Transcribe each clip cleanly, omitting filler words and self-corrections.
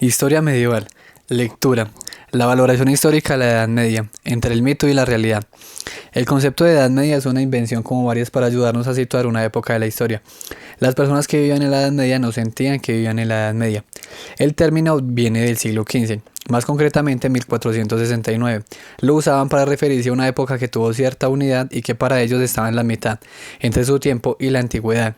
Historia medieval. Lectura. La valoración histórica de la Edad Media, entre el mito y la realidad. El concepto de Edad Media es una invención como varias para ayudarnos a situar una época de la historia. Las personas que vivían en la Edad Media no sentían que vivían en la Edad Media. El término viene del siglo XV, más concretamente 1469. Lo usaban para referirse a una época que tuvo cierta unidad y que para ellos estaba en la mitad, entre su tiempo y la antigüedad.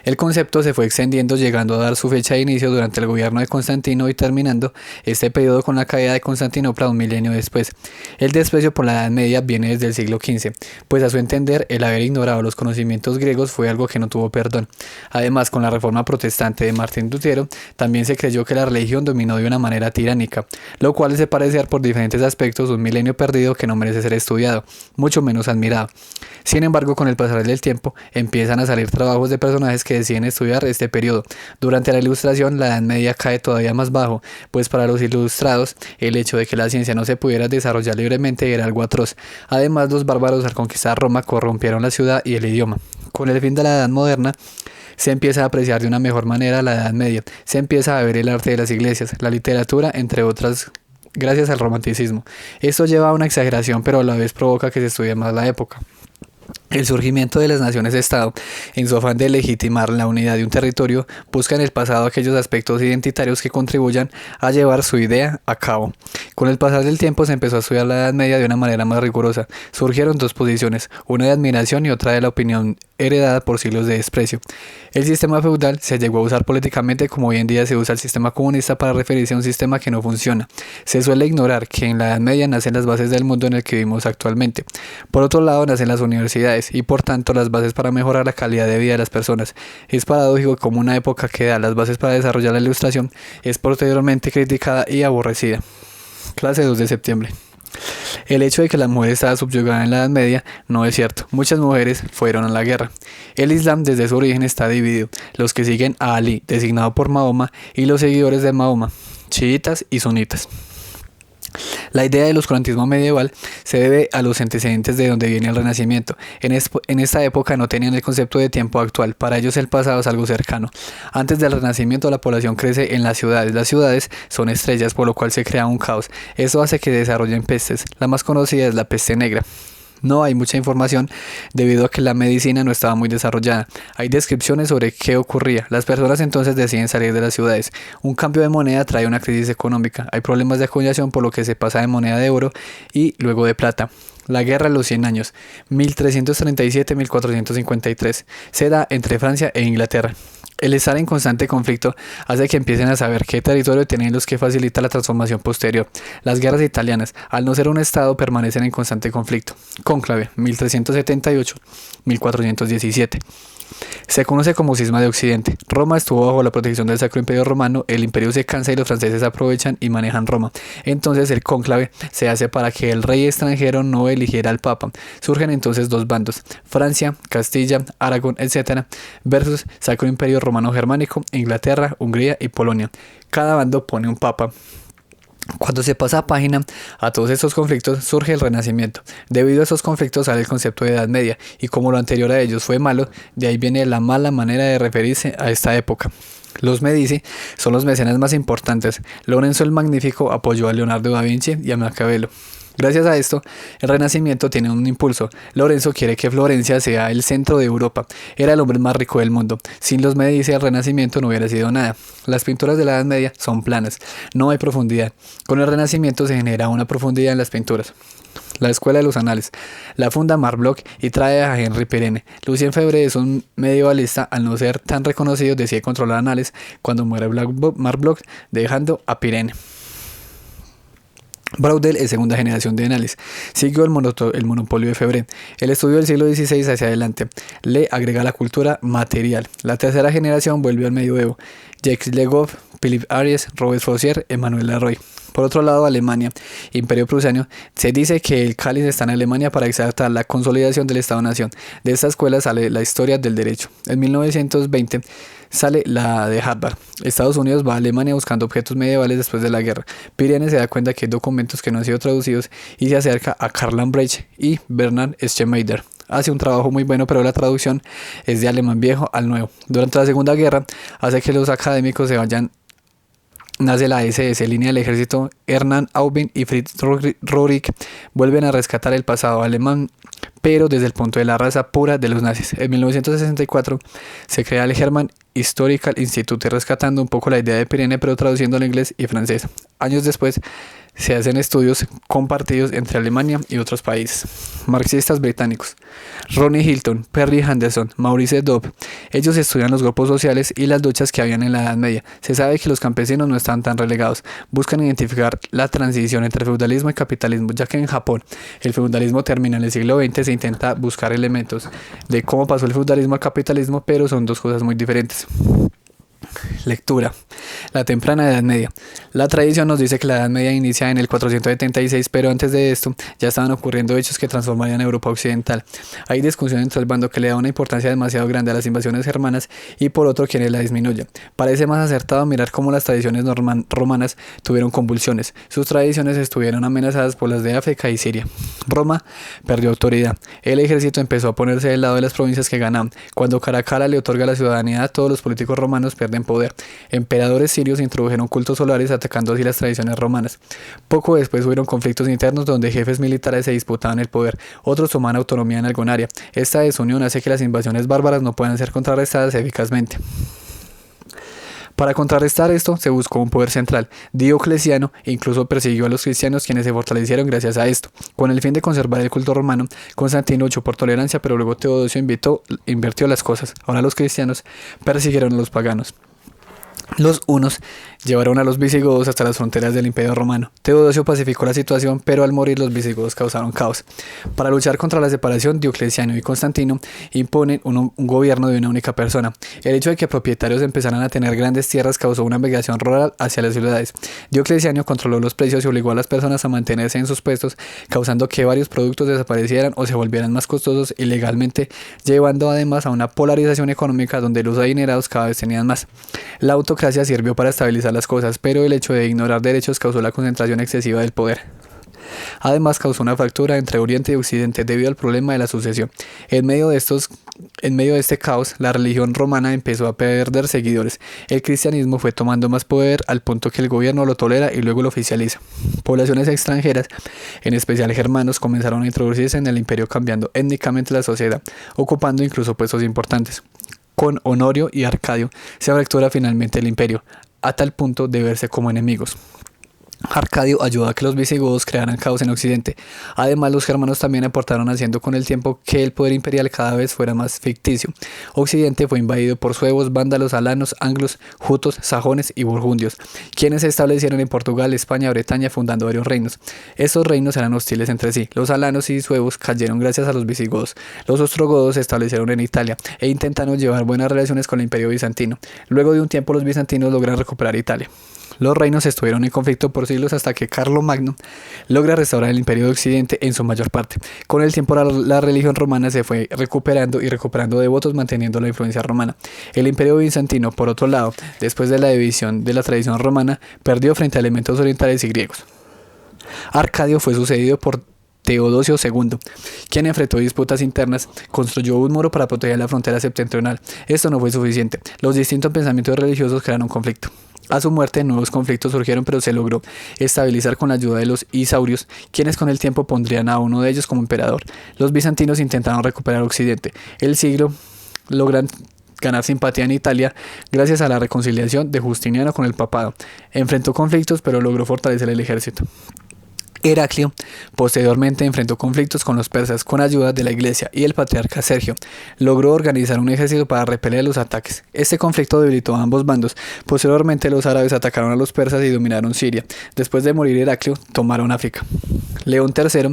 El concepto se fue extendiendo, llegando a dar su fecha de inicio durante el gobierno de Constantino y terminando este periodo con la caída de Constantinopla un milenio después. El desprecio por la Edad Media viene desde el siglo XV, pues a su entender el haber ignorado los conocimientos griegos fue algo que no tuvo perdón. Además, con la reforma protestante de Martín Lutero, también se creyó que la religión dominó de una manera tiránica, lo cual se parece por diferentes aspectos un milenio perdido que no merece ser estudiado, mucho menos admirado. Sin embargo, con el pasar del tiempo, empiezan a salir trabajos de personajes que deciden estudiar este periodo. Durante la Ilustración, la Edad Media cae todavía más bajo, pues para los ilustrados, el hecho de que la ciencia no se pudiera desarrollar libremente era algo atroz. Además, los bárbaros al conquistar Roma corrompieron la ciudad y el idioma. Con el fin de la Edad Moderna, se empieza a apreciar de una mejor manera la Edad Media. Se empieza a ver el arte de las iglesias, la literatura, entre otras, gracias al romanticismo. Esto lleva a una exageración, pero a la vez provoca que se estudie más la época. El surgimiento de las naciones-estado, en su afán de legitimar la unidad de un territorio, busca en el pasado aquellos aspectos identitarios que contribuyan a llevar su idea a cabo. Con el pasar del tiempo se empezó a estudiar la Edad Media de una manera más rigurosa. Surgieron dos posiciones, una de admiración y otra de la opinión heredada por siglos de desprecio. El sistema feudal se llegó a usar políticamente como hoy en día se usa el sistema comunista para referirse a un sistema que no funciona. Se suele ignorar que en la Edad Media nacen las bases del mundo en el que vivimos actualmente. Por otro lado, nacen las universidades y por tanto las bases para mejorar la calidad de vida de las personas. Es paradójico como una época que da las bases para desarrollar la Ilustración es posteriormente criticada y aborrecida. Clase 2 de septiembre. El hecho de que la mujer estaba subyugada en la Edad Media no es cierto. Muchas mujeres fueron a la guerra. El Islam desde su origen está dividido. Los que siguen a Ali, designado por Mahoma, y los seguidores de Mahoma, chiitas y sunitas. La idea del oscurantismo medieval se debe a los antecedentes de donde viene el Renacimiento. En esta época no tenían el concepto de tiempo actual, para ellos el pasado es algo cercano. Antes del Renacimiento la población crece en las ciudades son estrellas, por lo cual se crea un caos. Eso hace que desarrollen pestes, la más conocida es la peste negra. No hay mucha información debido a que la medicina no estaba muy desarrollada. Hay descripciones sobre qué ocurría. Las personas entonces deciden salir de las ciudades. Un cambio de moneda trae una crisis económica. Hay problemas de acuñación por lo que se pasa de moneda de oro y luego de plata. La guerra de los 100 años, 1337-1453, se da entre Francia e Inglaterra. El estar en constante conflicto hace que empiecen a saber qué territorio tienen los que facilita la transformación posterior. Las guerras italianas, al no ser un estado, permanecen en constante conflicto. Cónclave, 1378-1417. Se conoce como cisma de Occidente. Roma estuvo bajo la protección del Sacro Imperio Romano, el imperio se cansa y los franceses aprovechan y manejan Roma. Entonces el cónclave se hace para que el rey extranjero no eligiera al papa. Surgen entonces dos bandos, Francia, Castilla, Aragón, etc. versus Sacro Imperio Romano Germánico, Inglaterra, Hungría y Polonia. Cada bando pone un papa. Cuando se pasa página a todos estos conflictos surge el Renacimiento. Debido a esos conflictos sale el concepto de Edad Media y como lo anterior a ellos fue malo, de ahí viene la mala manera de referirse a esta época. Los Medici son los mecenas más importantes. Lorenzo el Magnífico apoyó a Leonardo da Vinci y a Maquiavelo. Gracias a esto, el Renacimiento tiene un impulso. Lorenzo quiere que Florencia sea el centro de Europa. Era el hombre más rico del mundo. Sin los Medici, el Renacimiento no hubiera sido nada. Las pinturas de la Edad Media son planas, no hay profundidad. Con el Renacimiento se genera una profundidad en las pinturas. La Escuela de los Anales la funda Marc Bloch y trae a Henri Pirenne. Lucien Febvre es un medievalista, al no ser tan reconocido decide controlar Anales cuando muere Marc Bloch, dejando a Pirenne. Braudel es segunda generación de Anales. Siguió el monopolio de Febvre. El estudio del siglo XVI hacia adelante le agrega la cultura material. La tercera generación vuelve al medioevo. Jacques Le Goff, Philippe Ariès, Robert Faussier, Emmanuel Leroy. Por otro lado, Alemania, Imperio Prusiano, se dice que el cáliz está en Alemania para exaltar la consolidación del Estado-Nación. De esta escuela sale la historia del derecho. En 1920 sale la de Harvard. Estados Unidos va a Alemania buscando objetos medievales después de la guerra. Pirenne se da cuenta que hay documentos que no han sido traducidos y se acerca a Karl Lambrecht y Bernard Schemeider. Hace un trabajo muy bueno, pero la traducción es de alemán viejo al nuevo. Durante la Segunda Guerra hace que los académicos se vayan nace la SS, línea del ejército. Hernán Aubin y Fritz Rohrig vuelven a rescatar el pasado alemán, pero desde el punto de la raza pura de los nazis. En 1964 se crea el German Historical Institute, rescatando un poco la idea de Pirene, pero traduciendo al inglés y francés. Años después se hacen estudios compartidos entre Alemania y otros países. Marxistas británicos: Ronnie Hilton, Perry Anderson, Maurice Dobb. Ellos estudian los grupos sociales y las luchas que habían en la Edad Media. Se sabe que los campesinos no están tan relegados. Buscan identificar la transición entre feudalismo y capitalismo, ya que en Japón el feudalismo termina en el siglo XX. Se intenta buscar elementos de cómo pasó el feudalismo al capitalismo, pero son dos cosas muy diferentes. Lectura: la temprana Edad Media. La tradición nos dice que la Edad Media inicia en el 476, pero antes de esto ya estaban ocurriendo hechos que transformarían Europa occidental. Hay discusión entre el bando que le da una importancia demasiado grande a las invasiones germanas y por otro quienes la disminuyen. Parece más acertado mirar cómo las tradiciones romanas tuvieron convulsiones. Sus tradiciones estuvieron amenazadas por las de África y Siria. Roma perdió autoridad. El ejército empezó a ponerse del lado de las provincias que ganaban. Cuando Caracalla le otorga la ciudadanía a todos, los políticos romanos pierden poder. Emperadores sirios introdujeron cultos solares, atacando así las tradiciones romanas. Poco después hubieron conflictos internos donde jefes militares se disputaban el poder, otros tomaban autonomía en algún área. Esta desunión hace que las invasiones bárbaras no puedan ser contrarrestadas eficazmente. Para contrarrestar esto se buscó un poder central. Diocleciano incluso persiguió a los cristianos, quienes se fortalecieron gracias a esto. Con el fin de conservar el culto romano, Constantino luchó por tolerancia, pero luego Teodosio invirtió las cosas. Ahora los cristianos persiguieron a los paganos. Los hunos llevaron a los visigodos hasta las fronteras del Imperio Romano. Teodosio pacificó la situación, pero al morir los visigodos causaron caos. Para luchar contra la separación, Diocleciano y Constantino imponen un gobierno de una única persona. El hecho de que propietarios empezaran a tener grandes tierras causó una migración rural hacia las ciudades. Diocleciano controló los precios y obligó a las personas a mantenerse en sus puestos, causando que varios productos desaparecieran o se volvieran más costosos ilegalmente, llevando además a una polarización económica donde los adinerados cada vez tenían más. La autocracia sirvió para estabilizar las cosas, pero el hecho de ignorar derechos causó la concentración excesiva del poder. Además, causó una fractura entre Oriente y Occidente debido al problema de la sucesión. En medio de este caos, la religión romana empezó a perder seguidores. El cristianismo fue tomando más poder al punto que el gobierno lo tolera y luego lo oficializa. Poblaciones extranjeras, en especial germanos, comenzaron a introducirse en el imperio, cambiando étnicamente la sociedad, ocupando incluso puestos importantes. Con Honorio y Arcadio se fractura finalmente el imperio, a tal punto de verse como enemigos. Arcadio ayudó a que los visigodos crearan caos en Occidente. Además, los germanos también aportaron, haciendo con el tiempo que el poder imperial cada vez fuera más ficticio. Occidente fue invadido por suevos, vándalos, alanos, anglos, jutos, sajones y burgundios, quienes se establecieron en Portugal, España, Bretaña, fundando varios reinos. Estos reinos eran hostiles entre sí. Los alanos y suevos cayeron gracias a los visigodos. Los ostrogodos se establecieron en Italia e intentaron llevar buenas relaciones con el imperio bizantino. Luego de un tiempo, los bizantinos lograron recuperar Italia. Los reinos estuvieron en conflicto por siglos hasta que Carlomagno logra restaurar el imperio de Occidente en su mayor parte. Con el tiempo la religión romana se fue recuperando devotos, manteniendo la influencia romana. El imperio bizantino, por otro lado, después de la división de la tradición romana, perdió frente a elementos orientales y griegos. Arcadio fue sucedido por Teodosio II, quien enfrentó disputas internas, construyó un muro para proteger la frontera septentrional. Esto no fue suficiente. Los distintos pensamientos religiosos crearon conflicto. A su muerte, nuevos conflictos surgieron, pero se logró estabilizar con la ayuda de los isaurios, quienes con el tiempo pondrían a uno de ellos como emperador. Los bizantinos intentaron recuperar Occidente. El siglo logran ganar simpatía en Italia gracias a la reconciliación de Justiniano con el papado. Enfrentó conflictos, pero logró fortalecer el ejército. Heraclio posteriormente enfrentó conflictos con los persas con ayuda de la iglesia, y el patriarca Sergio logró organizar un ejército para repeler los ataques. Este conflicto debilitó a ambos bandos. Posteriormente los árabes atacaron a los persas y dominaron Siria. Después de morir Heraclio, tomaron África. León III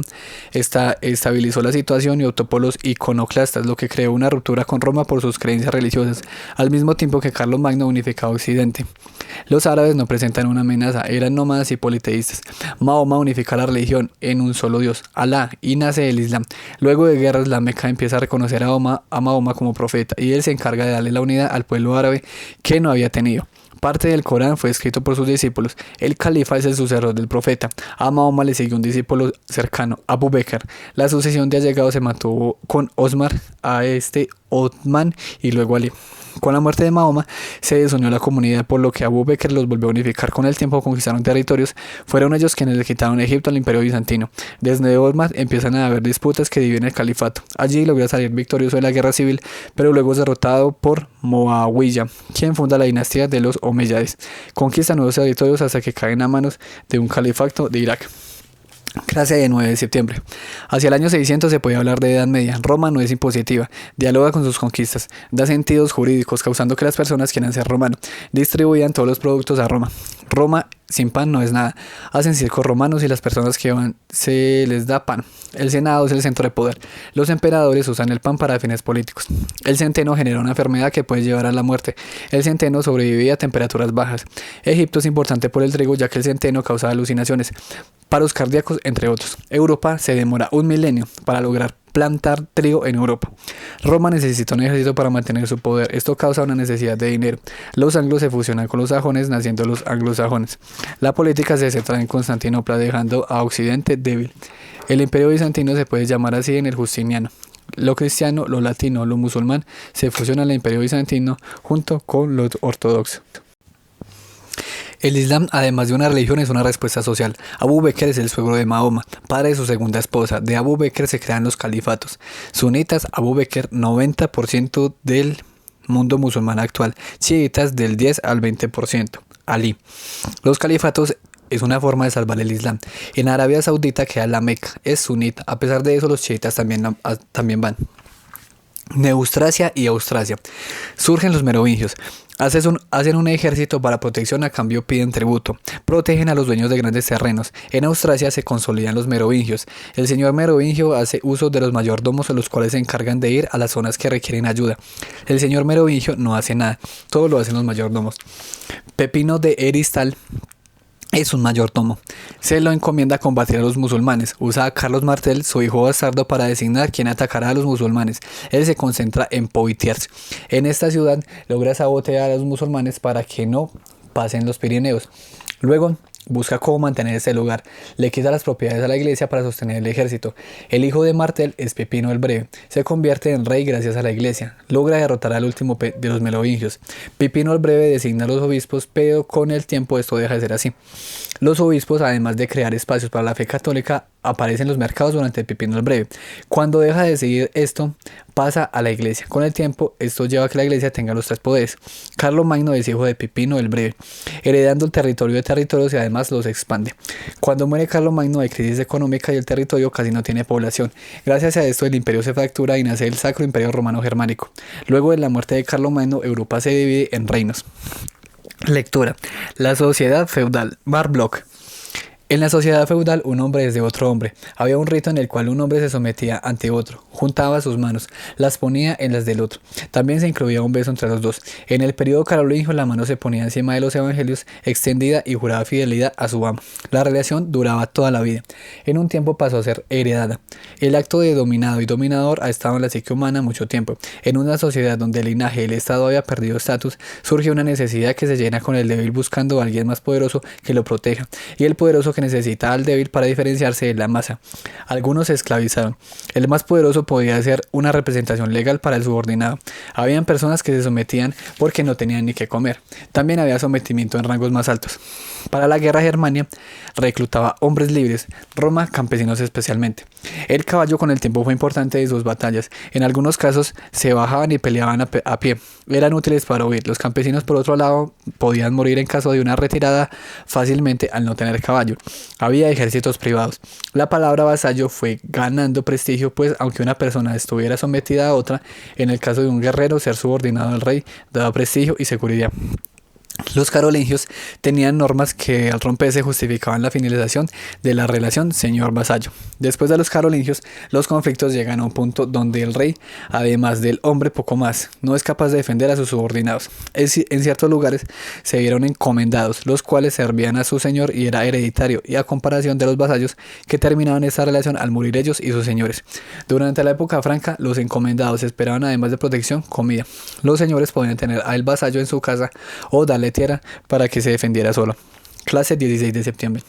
estabilizó la situación y optó por los iconoclastas, lo que creó una ruptura con Roma por sus creencias religiosas, al mismo tiempo que Carlomagno unificaba Occidente. Los árabes no presentan una amenaza, eran nómadas y politeístas. Mahoma unifica la religión en un solo Dios, Alá, y nace el Islam. Luego de guerras, la Meca empieza a reconocer a Mahoma como profeta, y él se encarga de darle la unidad al pueblo árabe que no había tenido. Parte del Corán fue escrito por sus discípulos. El califa es el sucesor del profeta. A Mahoma le siguió un discípulo cercano, Abu Bakr. La sucesión de allegados se mantuvo con Osmar, Othman y luego Ali. Con la muerte de Mahoma se desunió la comunidad, por lo que Abu Bekr los volvió a unificar. Con el tiempo conquistaron territorios, fueron ellos quienes le quitaron Egipto al Imperio Bizantino. Desde Ormuz empiezan a haber disputas que dividen el califato. Allí logra salir victorioso de la guerra civil, pero luego es derrotado por Muawiyah, quien funda la dinastía de los Omeyades. Conquista nuevos territorios hasta que caen a manos de un califato de Irak. Clase de 9 de septiembre. Hacia el año 600 se puede hablar de Edad Media. Roma no es impositiva, dialoga con sus conquistas, da sentidos jurídicos, causando que las personas quieran ser romanos, distribuyan todos los productos a Roma. Roma sin pan no es nada. Hacen circos romanos y las personas que van se les da pan. El Senado es el centro de poder. Los emperadores usan el pan para fines políticos. El centeno genera una enfermedad que puede llevar a la muerte. El centeno sobrevive a temperaturas bajas. Egipto es importante por el trigo, ya que el centeno causa alucinaciones, paros cardíacos, entre otros. Europa se demora 1 milenio para lograr plantar trigo en Europa. Roma necesita un ejército para mantener su poder. Esto causa una necesidad de dinero. Los anglos se fusionan con los sajones, naciendo los anglosajones. La política se centra en Constantinopla, dejando a Occidente débil. El Imperio Bizantino se puede llamar así en el Justiniano. Lo cristiano, lo latino, lo musulmán se fusiona en el Imperio Bizantino junto con lo ortodoxo. El Islam, además de una religión, es una respuesta social. Abu Bekr es el suegro de Mahoma, padre de su segunda esposa. De Abu Bekr se crean los califatos. Sunitas, Abu Bekr, 90% del mundo musulmán actual. Chiitas, del 10 al 20%. Ali. Los califatos es una forma de salvar el Islam. En Arabia Saudita queda la Meca, es sunita. A pesar de eso, los chiitas también van. Neustrasia y Austrasia. Surgen los merovingios. Hacen un ejército para protección, a cambio piden tributo. Protegen a los dueños de grandes terrenos. En Austrasia se consolidan los merovingios. El señor merovingio hace uso de los mayordomos, los cuales se encargan de ir a las zonas que requieren ayuda. El señor merovingio no hace nada, todo lo hacen los mayordomos. Pepino de Heristal es un mayordomo. Se lo encomienda combatir a los musulmanes. Usa a Carlos Martel, su hijo bastardo, para designar quién atacará a los musulmanes. Él se concentra en Poitiers. En esta ciudad logra sabotear a los musulmanes para que no pasen los Pirineos. Luego busca cómo mantener este lugar. Le quita las propiedades a la iglesia para sostener el ejército. El hijo de Martel es Pipino el Breve. Se convierte en rey gracias a la iglesia. Logra derrotar al último de los merovingios. Pipino el Breve designa a los obispos, pero con el tiempo esto deja de ser así. Los obispos, además de crear espacios para la fe católica, aparecen en los mercados durante Pipino el Breve. Cuando deja de seguir esto, pasa a la iglesia. Con el tiempo, esto lleva a que la iglesia tenga los 3 poderes. Carlomagno es hijo de Pipino el Breve, heredando el territorio de territorios y además los expande. Cuando muere Carlomagno hay crisis económica y el territorio casi no tiene población. Gracias a esto el imperio se fractura y nace el Sacro Imperio Romano Germánico. Luego de la muerte de Carlomagno, Europa se divide en reinos. Lectura. La sociedad feudal. Barblock. En la sociedad feudal, un hombre es de otro hombre. Había un rito en el cual un hombre se sometía ante otro, juntaba sus manos, las ponía en las del otro. También se incluía un beso entre los dos. En el periodo carolingio, la mano se ponía encima de los evangelios, extendida, y juraba fidelidad a su amo. La relación duraba toda la vida. En un tiempo pasó a ser heredada. El acto de dominado y dominador ha estado en la psique humana mucho tiempo. En una sociedad donde el linaje y el estado había perdido estatus, surge una necesidad que se llena con el débil buscando a alguien más poderoso que lo proteja, y el poderoso que necesita al débil para diferenciarse de la masa. Algunos se esclavizaron. El más poderoso podía ser una representación legal para el subordinado. Habían personas que se sometían porque no tenían ni qué comer. También había sometimiento en rangos más altos. Para la guerra, Germania reclutaba hombres libres, Roma campesinos especialmente. El caballo con el tiempo fue importante en sus batallas. En algunos casos se bajaban y peleaban a pie. Eran útiles para huir. Los campesinos, por otro lado, podían morir en caso de una retirada fácilmente al no tener caballo. Había ejércitos privados. La palabra vasallo fue ganando prestigio, pues aunque una persona estuviera sometida a otra, en el caso de un guerrero, ser subordinado al rey daba prestigio y seguridad. Los carolingios tenían normas que al romperse justificaban la finalización de la relación señor-vasallo. Después de los carolingios, los conflictos llegan a un punto donde el rey, además del hombre poco más, no es capaz de defender a sus subordinados. En ciertos lugares se dieron encomendados, los cuales servían a su señor y era hereditario, y a comparación de los vasallos que terminaban esta relación al morir ellos y sus señores. Durante la época franca, los encomendados esperaban, además de protección, comida. Los señores podían tener al vasallo en su casa o darle tierra para que se defendiera solo. Clase 16 de septiembre.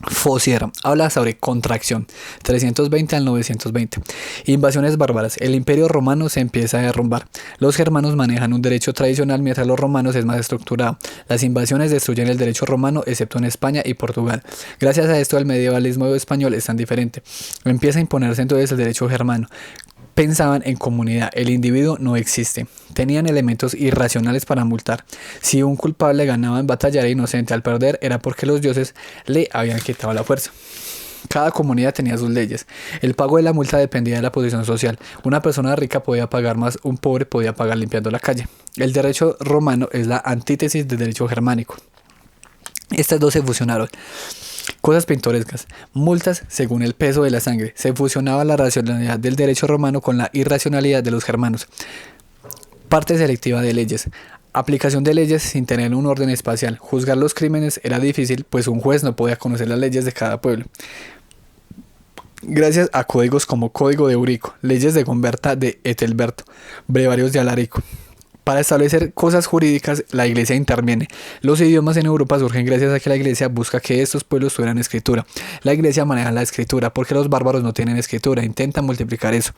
Fossier habla sobre contracción, 320 al 920. Invasiones bárbaras. El imperio romano se empieza a derrumbar. Los germanos manejan un derecho tradicional mientras los romanos es más estructurado. Las invasiones destruyen el derecho romano excepto en España y Portugal. Gracias a esto el medievalismo español es tan diferente. Empieza a imponerse entonces el derecho germano. Pensaban en comunidad, el individuo no existe. Tenían elementos irracionales para multar. Si un culpable ganaba en batalla era inocente, al perder era porque los dioses le habían quitado la fuerza. Cada comunidad tenía sus leyes. El pago de la multa dependía de la posición social. Una persona rica podía pagar más, un pobre podía pagar limpiando la calle. El derecho romano es la antítesis del derecho germánico. Estas dos se fusionaron. Cosas pintorescas. Multas según el peso de la sangre. Se fusionaba la racionalidad del derecho romano con la irracionalidad de los germanos. Parte selectiva de leyes. Aplicación de leyes sin tener un orden espacial. Juzgar los crímenes era difícil, pues un juez no podía conocer las leyes de cada pueblo. Gracias a códigos como Código de Eurico, leyes de Gomberta de Etelberto, brevarios de Alarico. Para establecer cosas jurídicas, la Iglesia interviene. Los idiomas en Europa surgen gracias a que la Iglesia busca que estos pueblos tuvieran escritura. La Iglesia maneja la escritura porque los bárbaros no tienen escritura, intentan multiplicar eso.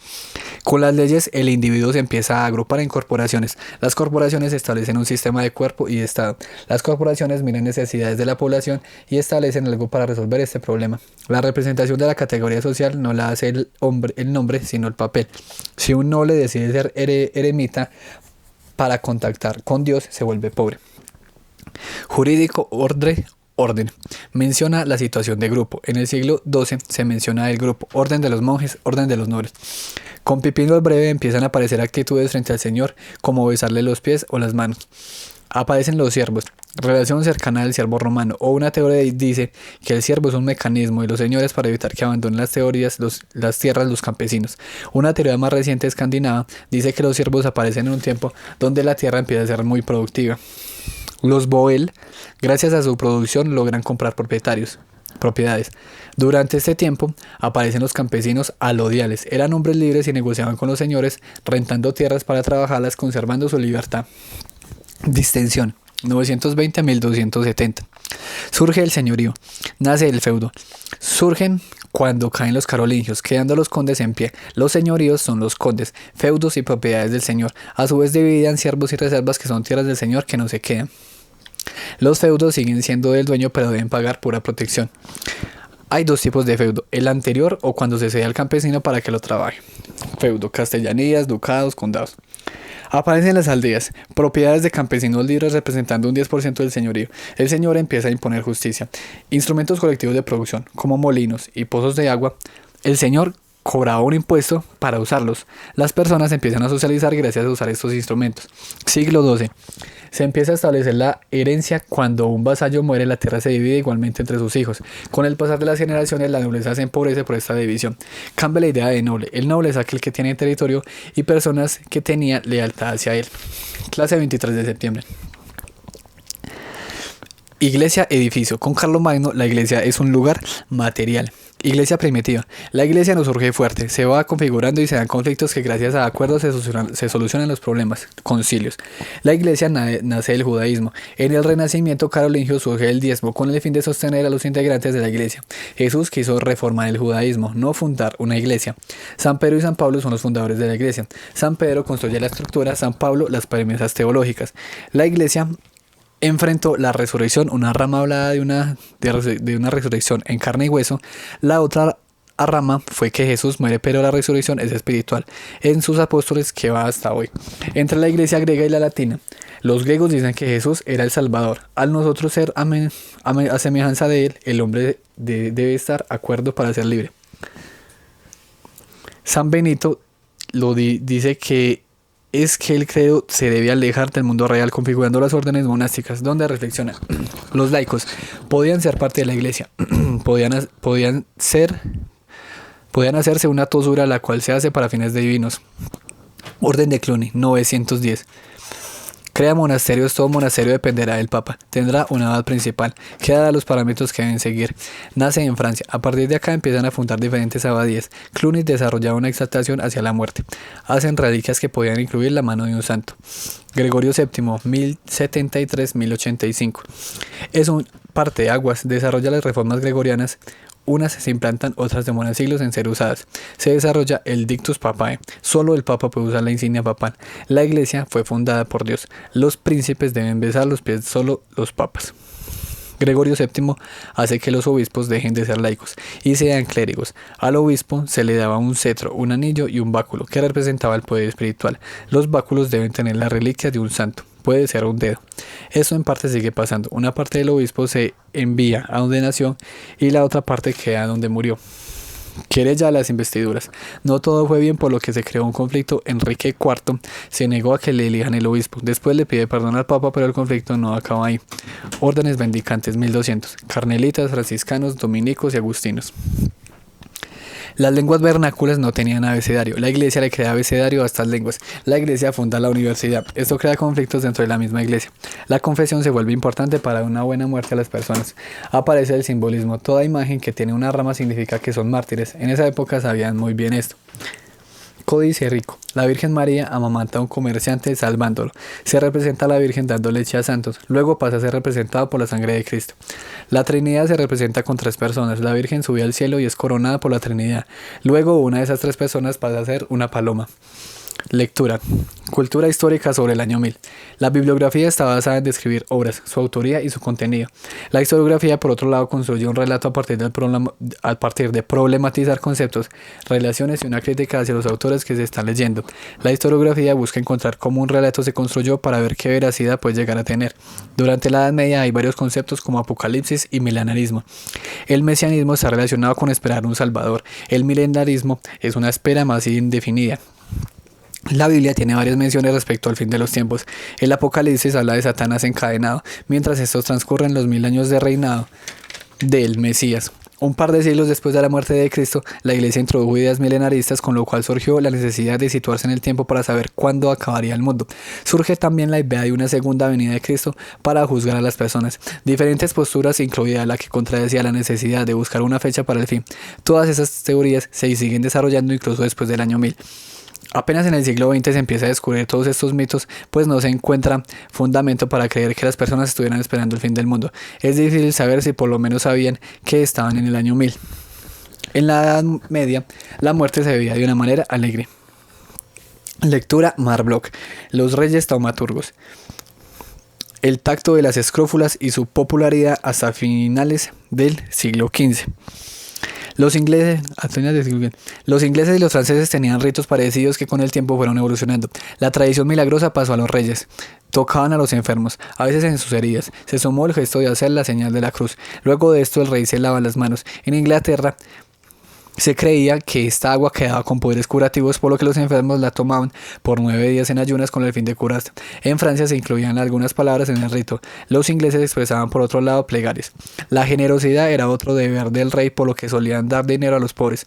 Con las leyes, el individuo se empieza a agrupar en corporaciones. Las corporaciones establecen un sistema de cuerpo y de Estado. Las corporaciones miran necesidades de la población y establecen algo para resolver este problema. La representación de la categoría social no la hace el nombre, sino el papel. Si un noble decide ser eremita, para contactar con Dios se vuelve pobre. Jurídico, orden. Menciona la situación de grupo. En el siglo XII se menciona el grupo, orden de los monjes, orden de los nobles. Con Pipino el Breve empiezan a aparecer actitudes frente al Señor, como besarle los pies o las manos. Aparecen los siervos, relación cercana al siervo romano, o una teoría dice que el siervo es un mecanismo y los señores para evitar que abandonen las tierras los campesinos. Una teoría más reciente escandinava dice que los siervos aparecen en un tiempo donde la tierra empieza a ser muy productiva. Los Boel, gracias a su producción, logran comprar propiedades. Durante este tiempo aparecen los campesinos alodiales. Eran hombres libres y negociaban con los señores, rentando tierras para trabajarlas, conservando su libertad. Distensión, 920 a 1270. Surge el señorío, nace el feudo. Surgen cuando caen los carolingios, quedando los condes en pie. Los señoríos son los condes, feudos y propiedades del señor. A su vez dividían siervos y reservas, que son tierras del señor que no se quedan. Los feudos siguen siendo del dueño, pero deben pagar pura protección. Hay dos tipos de feudo, el anterior o cuando se cede al campesino para que lo trabaje. Feudo, castellanías, ducados, condados. Aparecen las aldeas, propiedades de campesinos libres representando un 10% del señorío. El señor empieza a imponer justicia. Instrumentos colectivos de producción, como molinos y pozos de agua. El señor cobraba un impuesto para usarlos. Las personas empiezan a socializar gracias a usar estos instrumentos. Siglo XII. Se empieza a establecer la herencia. Cuando un vasallo muere, la tierra se divide igualmente entre sus hijos. Con el pasar de las generaciones, la nobleza se empobrece por esta división. Cambia la idea de noble. El noble es aquel que tiene territorio y personas que tenían lealtad hacia él. Clase 23 de septiembre. Iglesia, edificio. Con Carlomagno, la iglesia es un lugar material. Iglesia primitiva. La iglesia no surge fuerte, se va configurando y se dan conflictos que gracias a acuerdos se solucionan los problemas. Concilios. La iglesia nace del judaísmo. En el renacimiento carolingio surge el diezmo con el fin de sostener a los integrantes de la iglesia. Jesús quiso reformar el judaísmo, no fundar una iglesia. San Pedro y San Pablo son los fundadores de la iglesia. San Pedro construye la estructura, San Pablo las premisas teológicas. La iglesia enfrentó la resurrección, una rama hablada de una resurrección en carne y hueso. La otra rama fue que Jesús muere, pero la resurrección es espiritual en sus apóstoles, que va hasta hoy. Entre la iglesia griega y la latina, los griegos dicen que Jesús era el Salvador. Al nosotros ser a semejanza de él, el hombre debe estar acuerdo para ser libre. San Benito dice que es que el credo se debe alejar del mundo real, configurando las órdenes monásticas, donde reflexiona. Los laicos podían ser parte de la iglesia, podían hacerse una tosura, la cual se hace para fines divinos. Orden de Cluny, 910. Crea monasterios, todo monasterio dependerá del Papa. Tendrá una abad principal, que da los parámetros que deben seguir. Nace en Francia. A partir de acá empiezan a fundar diferentes abadías. Cluny desarrollaba una exaltación hacia la muerte. Hacen reliquias que podían incluir la mano de un santo. Gregorio VII, 1073-1085. Es un parte de Aguas desarrolla las reformas gregorianas. Unas se implantan, otras demoran siglos en ser usadas. Se desarrolla el Dictus Papae. Solo el Papa puede usar la insignia papal. La Iglesia fue fundada por Dios. Los príncipes deben besar los pies solo los papas. Gregorio VII hace que los obispos dejen de ser laicos y sean clérigos. Al obispo se le daba un cetro, un anillo y un báculo que representaba el poder espiritual. Los báculos deben tener la reliquia de un santo. Puede ser un dedo. Esto en parte sigue pasando. Una parte del obispo se envía a donde nació y la otra parte queda donde murió. Quiere ya las investiduras. No todo fue bien, por lo que se creó un conflicto. Enrique IV se negó a que le elijan el obispo. Después le pide perdón al Papa, pero el conflicto no acaba ahí. Órdenes mendicantes 1200. Carmelitas, franciscanos, dominicos y agustinos. Las lenguas vernáculas no tenían abecedario. La Iglesia le crea abecedario a estas lenguas. La Iglesia funda la universidad. Esto crea conflictos dentro de la misma Iglesia. La confesión se vuelve importante para una buena muerte a las personas. Aparece el simbolismo. Toda imagen que tiene una rama significa que son mártires. En esa época sabían muy bien esto. Códice rico. La Virgen María amamanta a un comerciante salvándolo. Se representa a la Virgen dando leche a santos. Luego pasa a ser representado por la sangre de Cristo. La Trinidad se representa con 3 personas. La Virgen sube al cielo y es coronada por la Trinidad. Luego una de esas 3 personas pasa a ser una paloma. Lectura. Cultura histórica sobre el año 1000. La bibliografía está basada en describir obras, su autoría y su contenido. La historiografía, por otro lado, construye un relato a partir de problematizar conceptos, relaciones y una crítica hacia los autores que se están leyendo. La historiografía busca encontrar cómo un relato se construyó para ver qué veracidad puede llegar a tener. Durante la Edad Media hay varios conceptos como apocalipsis y milenarismo. El mesianismo está relacionado con esperar un salvador. El milenarismo es una espera más indefinida. La Biblia tiene varias menciones respecto al fin de los tiempos. El Apocalipsis habla de Satanás encadenado, mientras estos transcurren los 1000 años de reinado del Mesías. Un par de siglos después de la muerte de Cristo, la Iglesia introdujo ideas milenaristas, con lo cual surgió la necesidad de situarse en el tiempo para saber cuándo acabaría el mundo. Surge también la idea de una segunda venida de Cristo para juzgar a las personas. Diferentes posturas, incluida la que contradecía la necesidad de buscar una fecha para el fin. Todas esas teorías se siguen desarrollando incluso después del año 1000. Apenas en el siglo XX se empieza a descubrir todos estos mitos, pues no se encuentra fundamento para creer que las personas estuvieran esperando el fin del mundo. Es difícil saber si por lo menos sabían que estaban en el año 1000. En la Edad Media, la muerte se vivía de una manera alegre. Lectura Marbloch. Los reyes taumaturgos. El tacto de las escrófulas y su popularidad hasta finales del siglo XV. Los ingleses y los franceses tenían ritos parecidos que con el tiempo fueron evolucionando. La tradición milagrosa pasó a los reyes. Tocaban a los enfermos, a veces en sus heridas. Se sumó el gesto de hacer la señal de la cruz. Luego de esto el rey se lava las manos. En Inglaterra se creía que esta agua quedaba con poderes curativos, por lo que los enfermos la tomaban por 9 días en ayunas con el fin de curarse. En Francia se incluían algunas palabras en el rito. Los ingleses expresaban por otro lado plegarias. La generosidad era otro deber del rey, por lo que solían dar dinero a los pobres.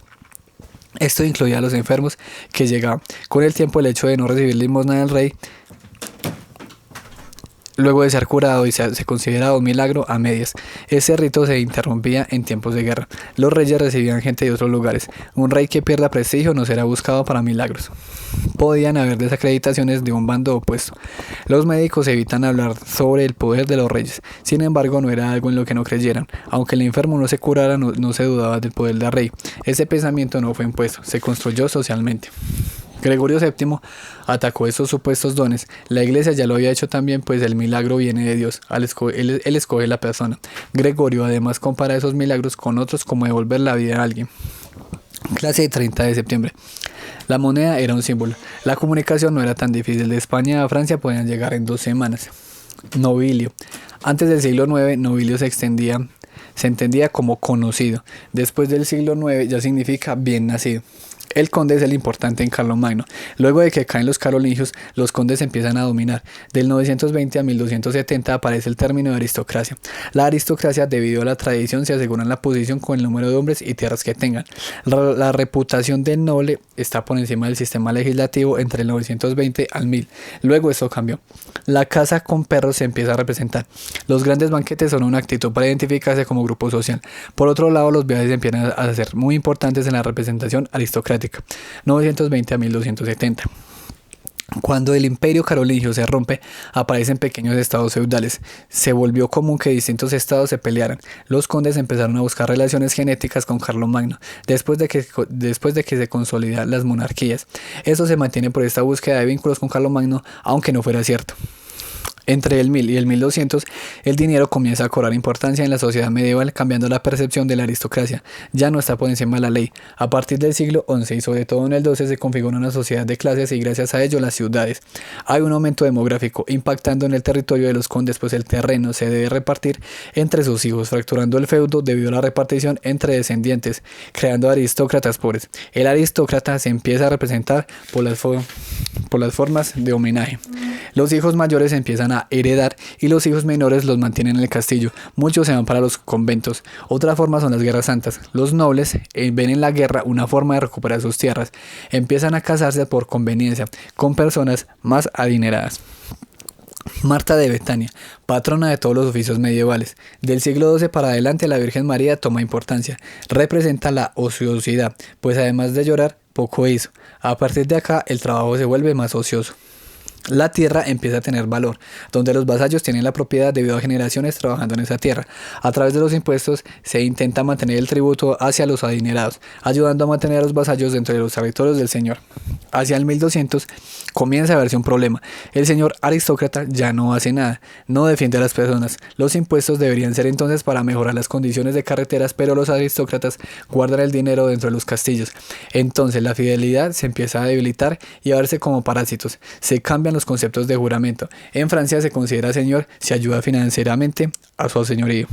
Esto incluía a los enfermos que llegaban. Con el tiempo, el hecho de no recibir limosna del rey luego de ser curado y se consideraba un milagro a medias. Ese rito se interrumpía en tiempos de guerra. Los reyes recibían gente de otros lugares. Un rey que pierda prestigio no será buscado para milagros. Podían haber desacreditaciones de un bando opuesto. Los médicos evitan hablar sobre el poder de los reyes. Sin embargo, no era algo en lo que no creyeran. Aunque el enfermo no se curara, no se dudaba del poder del rey. Ese pensamiento no fue impuesto, se construyó socialmente. Gregorio VII atacó estos supuestos dones. La Iglesia ya lo había hecho también, pues el milagro viene de Dios. Él escoge la persona. Gregorio además compara esos milagros con otros, como devolver la vida a alguien. Clase de 30 de septiembre. La moneda era un símbolo. La comunicación no era tan difícil. De España a Francia podían llegar en 2 semanas. Nobilio. Antes del siglo IX, nobilio se entendía como conocido. Después del siglo IX ya significa bien nacido. El conde es el importante en Carlomagno. Luego de que caen los carolingios, los condes empiezan a dominar. Del 920 a 1270 aparece el término de aristocracia. La aristocracia, debido a la tradición, se aseguran la posición con el número de hombres y tierras que tengan. La reputación del noble está por encima del sistema legislativo entre el 920 al 1000. Luego esto cambió. La caza con perros se empieza a representar. Los grandes banquetes son una actitud para identificarse como grupo social. Por otro lado, los viajes empiezan a ser muy importantes en la representación aristocrática. 920 a 1270. Cuando el imperio carolingio se rompe, aparecen pequeños estados feudales. Se volvió común que distintos estados se pelearan. Los condes empezaron a buscar relaciones genéticas con Carlomagno, después de que se consolidan las monarquías. Esto se mantiene por esta búsqueda de vínculos con Carlomagno, aunque no fuera cierto. Entre el 1000 y el 1200, el dinero comienza a cobrar importancia en la sociedad medieval, cambiando la percepción de la aristocracia. Ya no está por encima de la ley. A partir del siglo XI y sobre todo en el XII se configura una sociedad de clases y gracias a ello las ciudades. Hay un aumento demográfico impactando en el territorio de los condes, pues el terreno se debe repartir entre sus hijos, fracturando el feudo debido a la repartición entre descendientes, creando aristócratas pobres. El aristócrata se empieza a representar por las formas de homenaje. Los hijos mayores empiezan a heredar y los hijos menores los mantienen en el castillo. Muchos se van para los conventos. Otra forma son las guerras santas. Los nobles ven en la guerra una forma de recuperar sus tierras. Empiezan a casarse por conveniencia con personas más adineradas. Marta de Betania, patrona de todos los oficios medievales. Del siglo XII para adelante la Virgen María toma importancia. Representa la ociosidad, pues además de llorar, poco hizo. A partir de acá el trabajo se vuelve más ocioso. La tierra empieza a tener valor, donde los vasallos tienen la propiedad debido a generaciones trabajando en esa tierra. A través de los impuestos se intenta mantener el tributo hacia los adinerados, ayudando a mantener a los vasallos dentro de los territorios del señor. Hacia el 1200 comienza a verse un problema. El señor aristócrata ya no hace nada, no defiende a las personas. Los impuestos deberían ser entonces para mejorar las condiciones de carreteras, pero los aristócratas guardan el dinero dentro de los castillos. Entonces la fidelidad se empieza a debilitar y a verse como parásitos. Se cambian los conceptos de juramento. En Francia se considera señor si ayuda financieramente a su señorío.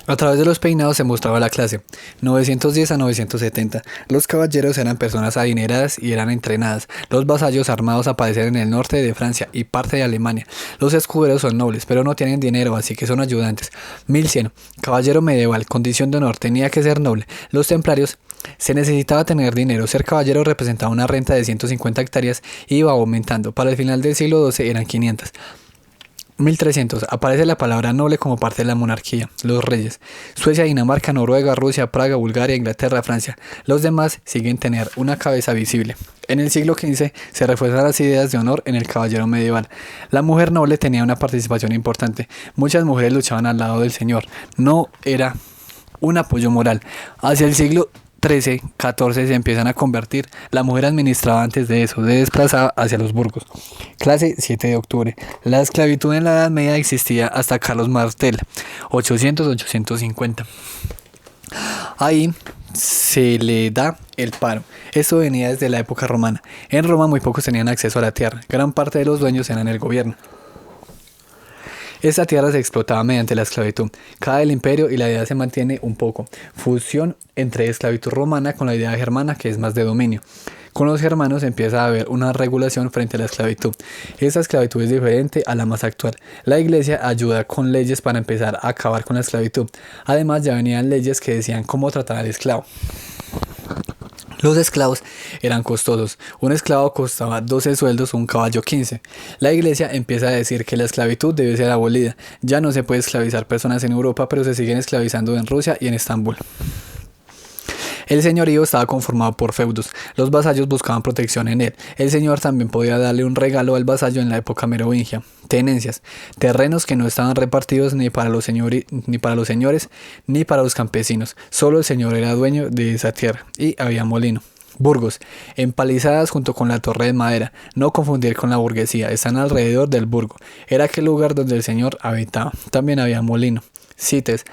A través de los peinados se mostraba la clase. 910 a 970. Los caballeros eran personas adineradas y eran entrenadas. Los vasallos armados aparecen en el norte de Francia y parte de Alemania. Los escuderos son nobles, pero no tienen dinero, así que son ayudantes. 1100. Caballero medieval, condición de honor, tenía que ser noble. Los templarios se necesitaba tener dinero. Ser caballero representaba una renta de 150 hectáreas y iba aumentando. Para el final del siglo XII eran 500. 1300. Aparece la palabra noble como parte de la monarquía. Los reyes. Suecia, Dinamarca, Noruega, Rusia, Praga, Bulgaria, Inglaterra, Francia. Los demás siguen tener una cabeza visible. En el siglo XV se refuerzan las ideas de honor en el caballero medieval. La mujer noble tenía una participación importante. Muchas mujeres luchaban al lado del señor. No era un apoyo moral. Hacia el siglo XIII, XIV se empiezan a convertir. La mujer administraba antes de eso, se desplazaba hacia los burgos. Clase 7 de octubre. La esclavitud en la Edad Media existía hasta Carlos Martel, 800-850. Ahí se le da el paro. Esto venía desde la época romana. En Roma muy pocos tenían acceso a la tierra. Gran parte de los dueños eran el gobierno. Esta tierra se explotaba mediante la esclavitud. Cae el imperio y la idea se mantiene un poco. Fusión entre esclavitud romana con la idea germana, que es más de dominio. Con los germanos empieza a haber una regulación frente a la esclavitud. Esta esclavitud es diferente a la más actual. La iglesia ayuda con leyes para empezar a acabar con la esclavitud. Además ya venían leyes que decían cómo tratar al esclavo. Los esclavos eran costosos. Un esclavo costaba 12 sueldos, un caballo 15. La iglesia empieza a decir que la esclavitud debe ser abolida. Ya no se puede esclavizar personas en Europa, pero se siguen esclavizando en Rusia y en Estambul. El señorío estaba conformado por feudos. Los vasallos buscaban protección en él. El señor también podía darle un regalo al vasallo en la época merovingia. Tenencias. Terrenos que no estaban repartidos ni para los señores ni para los campesinos. Solo el señor era dueño de esa tierra y había molino. Burgos. Empalizadas junto con la torre de madera. No confundir con la burguesía. Están alrededor del burgo. Era aquel lugar donde el señor habitaba. También había molino. Cites.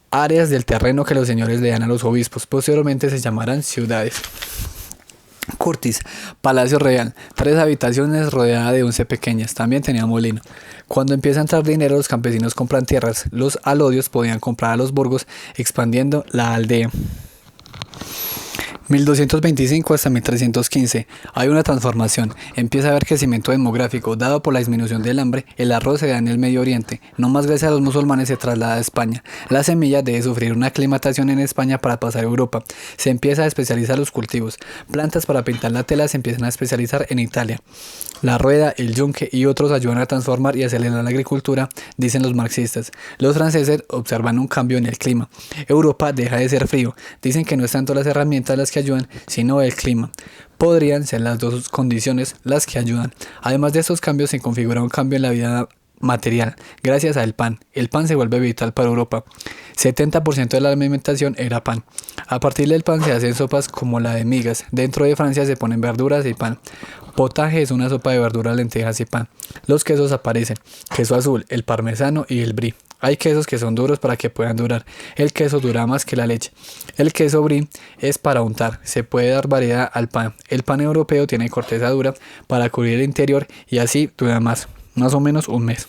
Áreas del terreno que los señores le dan a los obispos. Posteriormente se llamarán ciudades. Curtis, Palacio Real, 3 habitaciones rodeada de 11 pequeñas, también tenía molino. Cuando empieza a entrar dinero, los campesinos compran tierras. Los alodios podían comprar a los burgos, expandiendo la aldea. 1225 hasta 1315. Hay una transformación. Empieza a haber crecimiento demográfico. Dado por la disminución del hambre, el arroz se da en el Medio Oriente. No más gracias a los musulmanes se traslada a España. La semilla debe sufrir una aclimatación en España para pasar a Europa. Se empieza a especializar los cultivos. Plantas para pintar la tela se empiezan a especializar en Italia. La rueda, el yunque y otros ayudan a transformar y acelerar la agricultura, dicen los marxistas. Los franceses observan un cambio en el clima. Europa deja de ser frío. Dicen que no es tanto las herramientas las que que ayudan, sino el clima. Podrían ser las dos condiciones las que ayudan. Además de estos cambios se configura un cambio en la vida material. Gracias al pan. El pan se vuelve vital para Europa. 70% de la alimentación era pan. A partir del pan se hacen sopas como la de migas. Dentro de Francia se ponen verduras y pan. Potaje es una sopa de verduras, lentejas y pan. Los quesos aparecen. Queso azul, el parmesano y el brie. Hay quesos que son duros para que puedan durar. El queso dura más que la leche. El queso brie es para untar. Se puede dar variedad al pan. El pan europeo tiene corteza dura para cubrir el interior y así dura más o menos un mes.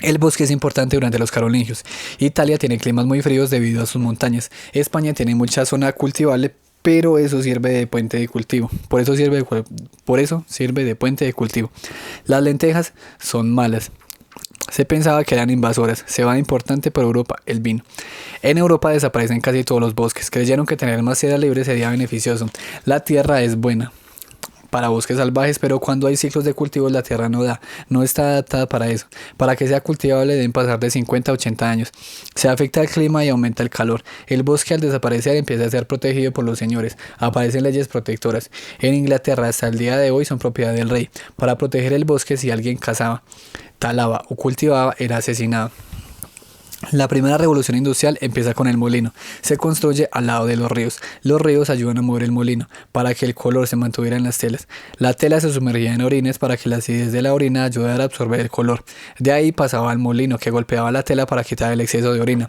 El bosque es importante durante los carolingios. Italia tiene climas muy fríos debido a sus montañas. España tiene mucha zona cultivable, pero eso sirve de puente de cultivo. Por eso sirve de puente de cultivo. Las lentejas son malas. Se pensaba que eran invasoras. Cebada importante para Europa, el vino. En Europa desaparecen casi todos los bosques. Creyeron que tener más tierra libre sería beneficioso. La tierra es buena para bosques salvajes, pero cuando hay ciclos de cultivos la tierra no está adaptada para eso. Para que sea cultivable deben pasar de 50 a 80 años. Se afecta el clima y aumenta el calor. El bosque al desaparecer empieza a ser protegido por los señores. Aparecen leyes protectoras. En Inglaterra hasta el día de hoy son propiedad del rey. Para proteger el bosque, si alguien cazaba, talaba o cultivaba, era asesinado. La primera revolución industrial empieza con el molino. Se construye al lado de los ríos. Los ríos ayudan a mover el molino para que el color se mantuviera en las telas. La tela se sumergía en orines para que la acidez de la orina ayudara a absorber el color. De ahí pasaba al molino que golpeaba la tela para quitar el exceso de orina.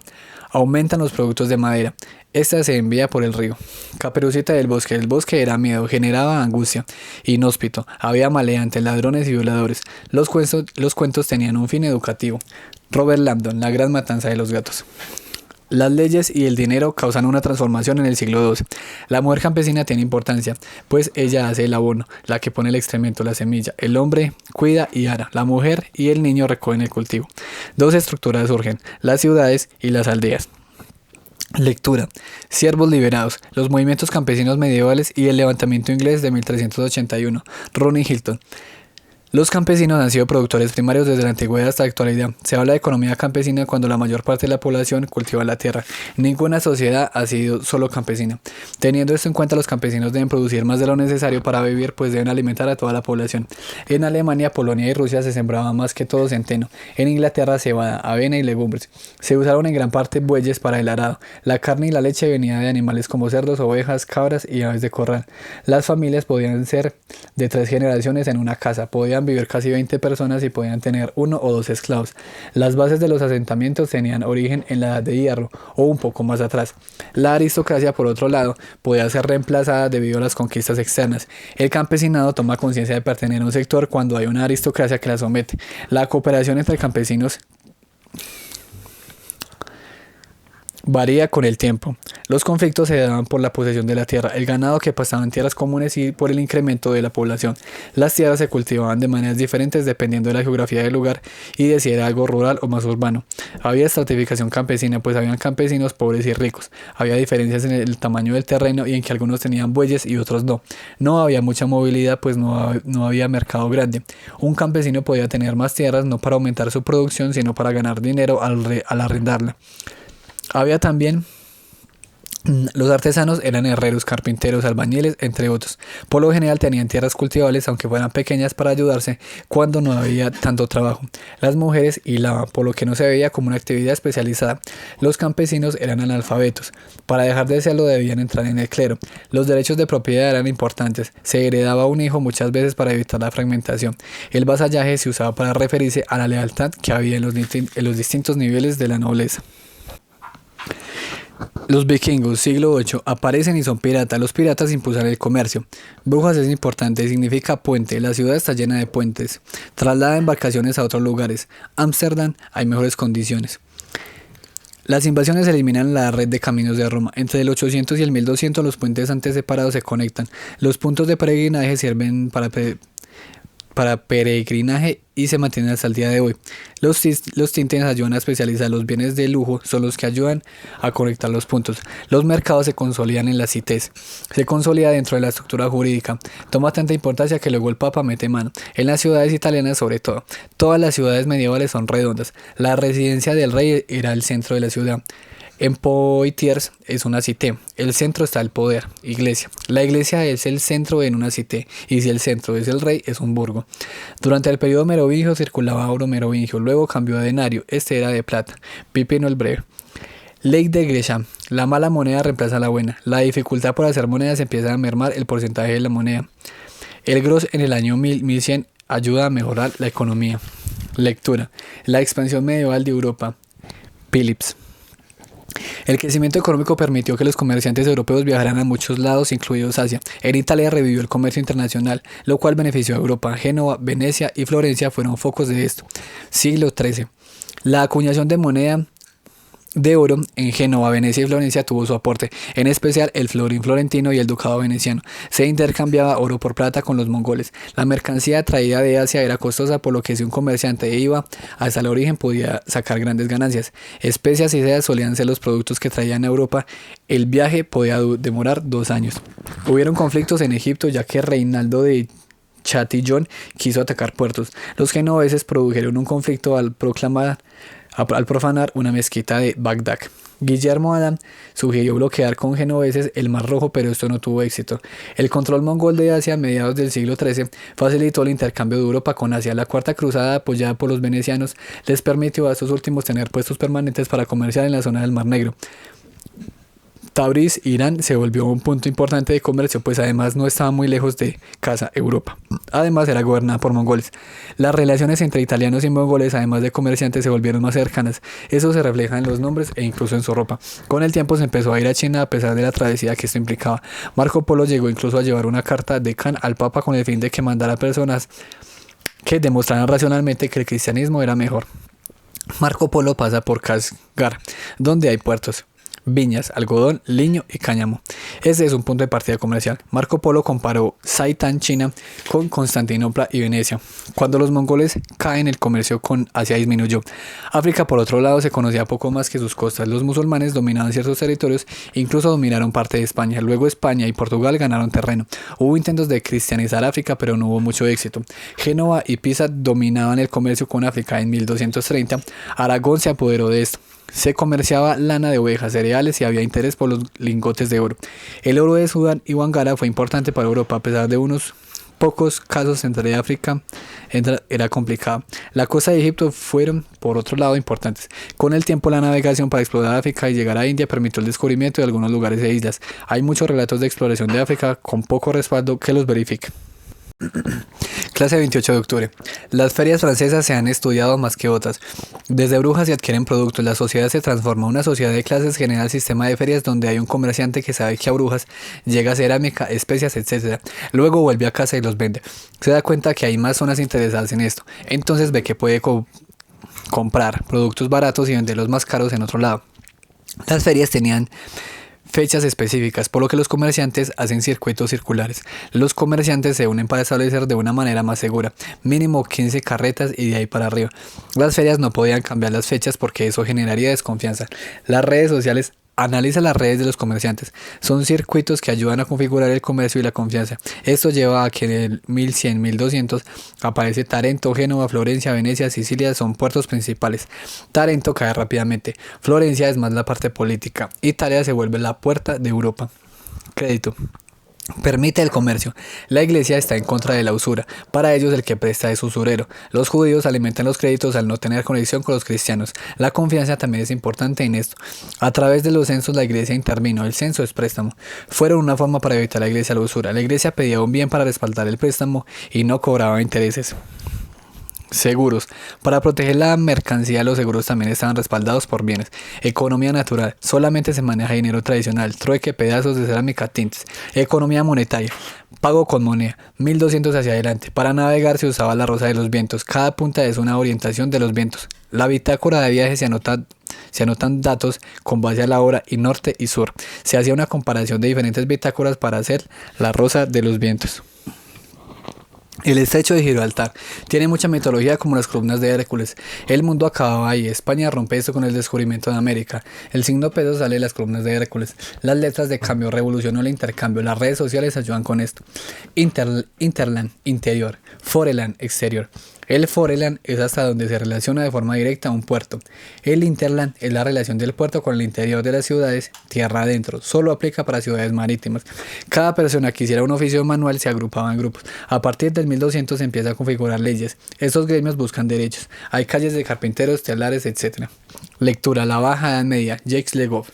Aumentan los productos de madera. Esta se envía por el río. Caperucita del bosque. El bosque era miedo, generaba angustia. Inhóspito. Había maleantes, ladrones y violadores. Los cuentos tenían un fin educativo. Robert Langdon, la gran matanza de los gatos. Las leyes y el dinero causan una transformación en el siglo XII. La mujer campesina tiene importancia, pues ella hace el abono, la que pone el excremento, la semilla. El hombre cuida y ara. La mujer y el niño recogen el cultivo. Dos estructuras surgen, las ciudades y las aldeas. Lectura. Siervos liberados. Los movimientos campesinos medievales y el levantamiento inglés de 1381. Ronnie Hilton. Los campesinos han sido productores primarios desde la antigüedad hasta la actualidad. Se habla de economía campesina cuando la mayor parte de la población cultiva la tierra. Ninguna sociedad ha sido solo campesina. Teniendo esto en cuenta, los campesinos deben producir más de lo necesario para vivir, pues deben alimentar a toda la población. En Alemania, Polonia y Rusia se sembraba más que todo centeno. En Inglaterra, cebada, avena y legumbres. Se usaron en gran parte bueyes para el arado. La carne y la leche venían de animales como cerdos, ovejas, cabras y aves de corral. Las familias podían ser de 3 generaciones en una casa. Podían vivir casi 20 personas y podían tener 1 o 2 esclavos. Las bases de los asentamientos tenían origen en la Edad de Hierro o un poco más atrás. La aristocracia, por otro lado, podía ser reemplazada debido a las conquistas externas. El campesinado toma conciencia de pertenecer a un sector cuando hay una aristocracia que la somete. La cooperación entre campesinos varía con el tiempo. Los conflictos se daban por la posesión de la tierra, el ganado que pasaba en tierras comunes y por el incremento de la población. Las tierras se cultivaban de maneras diferentes dependiendo de la geografía del lugar y de si era algo rural o más urbano. Había estratificación campesina, pues habían campesinos pobres y ricos. Había diferencias en el tamaño del terreno y en que algunos tenían bueyes y otros no. No había mucha movilidad, pues no había mercado grande. Un campesino podía tener más tierras no para aumentar su producción, sino para ganar dinero al arrendarla. Había también los artesanos, eran herreros, carpinteros, albañiles, entre otros. Por lo general tenían tierras cultivables, aunque fueran pequeñas, para ayudarse cuando no había tanto trabajo. Las mujeres hilaban, por lo que no se veía como una actividad especializada. Los campesinos eran analfabetos. Para dejar de serlo debían entrar en el clero. Los derechos de propiedad eran importantes. Se heredaba un hijo muchas veces para evitar la fragmentación. El vasallaje se usaba para referirse a la lealtad que había en los distintos niveles de la nobleza. Los vikingos, siglo VIII, aparecen y son piratas. Los piratas impulsan el comercio. Brujas es importante, significa puente. La ciudad está llena de puentes. Traslada embarcaciones a otros lugares. Ámsterdam, hay mejores condiciones. Las invasiones eliminan la red de caminos de Roma. Entre el 800 y el 1200 los puentes antes separados se conectan. Los puntos de peregrinaje sirven para peregrinaje y se mantienen hasta el día de hoy. Los tintes ayudan a especializar. Los bienes de lujo son los que ayudan a conectar los puntos. Los mercados se consolidan en la CITES. Se consolida dentro de la estructura jurídica. Toma tanta importancia que luego el Papa mete mano. En las ciudades italianas sobre todo. Todas las ciudades medievales son redondas. La residencia del rey era el centro de la ciudad. En Poitiers es una cité. El centro está el poder, iglesia. La iglesia es el centro en una cité, y si el centro es el rey, es un burgo. Durante el periodo merovingio circulaba oro merovingio, luego cambió a denario, este era de plata. Pipino el Breve. Ley de Gresham. La mala moneda reemplaza a la buena. La dificultad por hacer monedas empieza a mermar el porcentaje de la moneda. El Gros en el año 1100 ayuda a mejorar la economía. Lectura. La expansión medieval de Europa. Phillips. El crecimiento económico permitió que los comerciantes europeos viajaran a muchos lados, incluidos Asia. En Italia revivió el comercio internacional, lo cual benefició a Europa. Génova, Venecia y Florencia fueron focos de esto. Siglo XIII. La acuñación de moneda de oro en Génova, Venecia y Florencia tuvo su aporte, en especial el florín florentino y el ducado veneciano. Se intercambiaba oro por plata con los mongoles. La mercancía traída de Asia era costosa, por lo que si un comerciante iba hasta el origen podía sacar grandes ganancias. Especias y sedas solían ser los productos que traían a Europa. El viaje podía demorar 2 años. Hubieron conflictos en Egipto, ya que Reinaldo de Chatillon quiso atacar puertos. Los genoveses produjeron un conflicto al profanar una mezquita de Bagdad. Guillermo Adam sugirió bloquear con genoveses el Mar Rojo, pero esto no tuvo éxito. El control mongol de Asia a mediados del siglo XIII facilitó el intercambio de Europa con Asia. La Cuarta Cruzada, apoyada por los venecianos, les permitió a estos últimos tener puestos permanentes para comerciar en la zona del Mar Negro. Tabriz, Irán, se volvió un punto importante de comercio, pues además no estaba muy lejos de casa, Europa. Además era gobernada por mongoles. Las relaciones entre italianos y mongoles, además de comerciantes, se volvieron más cercanas. Eso se refleja en los nombres e incluso en su ropa. Con el tiempo se empezó a ir a China a pesar de la travesía que esto implicaba. Marco Polo llegó incluso a llevar una carta de Khan al Papa con el fin de que mandara personas que demostraran racionalmente que el cristianismo era mejor. Marco Polo pasa por Kashgar, donde hay puertos, viñas, algodón, liño y cáñamo. Este es un punto de partida comercial. Marco Polo comparó Saitán, China, con Constantinopla y Venecia. Cuando los mongoles caen, el comercio con Asia disminuyó. África, por otro lado, se conocía poco más que sus costas. Los musulmanes dominaban ciertos territorios, incluso dominaron parte de España. Luego España y Portugal ganaron terreno. Hubo intentos de cristianizar África, pero no hubo mucho éxito. Génova y Pisa dominaban el comercio con África. En 1230, Aragón se apoderó de esto. Se comerciaba lana de ovejas, cereales y había interés por los lingotes de oro. El oro de Sudán y Wangara fue importante para Europa, a pesar de unos pocos casos entre África era complicado. La costa de Egipto fueron, por otro lado, importantes. Con el tiempo, la navegación para explorar África y llegar a India permitió el descubrimiento de algunos lugares e islas. Hay muchos relatos de exploración de África con poco respaldo que los verifica. Clase 28 de octubre. Las ferias francesas se han estudiado más que otras. Desde brujas se adquieren productos, la sociedad se transforma. Una sociedad de clases genera el sistema de ferias donde hay un comerciante que sabe que a brujas llega cerámica, especias, etc. Luego vuelve a casa y los vende. Se da cuenta que hay más zonas interesadas en esto. Entonces ve que puede comprar productos baratos y venderlos más caros en otro lado. Las ferias tenían fechas específicas, por lo que los comerciantes hacen circuitos circulares. Los comerciantes se unen para establecer de una manera más segura, mínimo 15 carretas y de ahí para arriba. Las ferias no podían cambiar las fechas porque eso generaría desconfianza. Las redes sociales. Analiza las redes de los comerciantes. Son circuitos que ayudan a configurar el comercio y la confianza. Esto lleva a que en el 1100-1200 aparece Tarento, Génova, Florencia, Venecia, Sicilia son puertos principales. Tarento cae rápidamente. Florencia es más la parte política. Italia se vuelve la puerta de Europa. Crédito. Permite el comercio. La iglesia está en contra de la usura. Para ellos el que presta es usurero. Los judíos alimentan los créditos al no tener conexión con los cristianos. La confianza también es importante en esto. A través de los censos la iglesia intervino. El censo es préstamo. Fueron una forma para evitar la iglesia la usura. La iglesia pedía un bien para respaldar el préstamo y no cobraba intereses. Seguros. Para proteger la mercancía, los seguros también estaban respaldados por bienes. Economía natural. Solamente se maneja dinero tradicional, trueque, pedazos de cerámica, tintes. Economía monetaria. Pago con moneda. 1200 hacia adelante. Para navegar se usaba la rosa de los vientos. Cada punta es una orientación de los vientos. La bitácora de viaje se anotan datos con base a la hora y norte y sur. Se hacía una comparación de diferentes bitácoras para hacer la rosa de los vientos. El estrecho de Gibraltar tiene mucha mitología como las columnas de Hércules. El mundo acababa ahí. España rompe esto con el descubrimiento de América. El signo peso sale de las columnas de Hércules. Las letras de cambio revolucionó el intercambio. Las redes sociales ayudan con esto. Interland, interior. Foreland, exterior. El foreland es hasta donde se relaciona de forma directa a un puerto. El hinterland es la relación del puerto con el interior de las ciudades, tierra adentro. Solo aplica para ciudades marítimas. Cada persona que hiciera un oficio manual se agrupaba en grupos. A partir del 1200 se empieza a configurar leyes. Estos gremios buscan derechos. Hay calles de carpinteros, telares, etc. Lectura: La Baja Edad Media, Jacques Le Goff.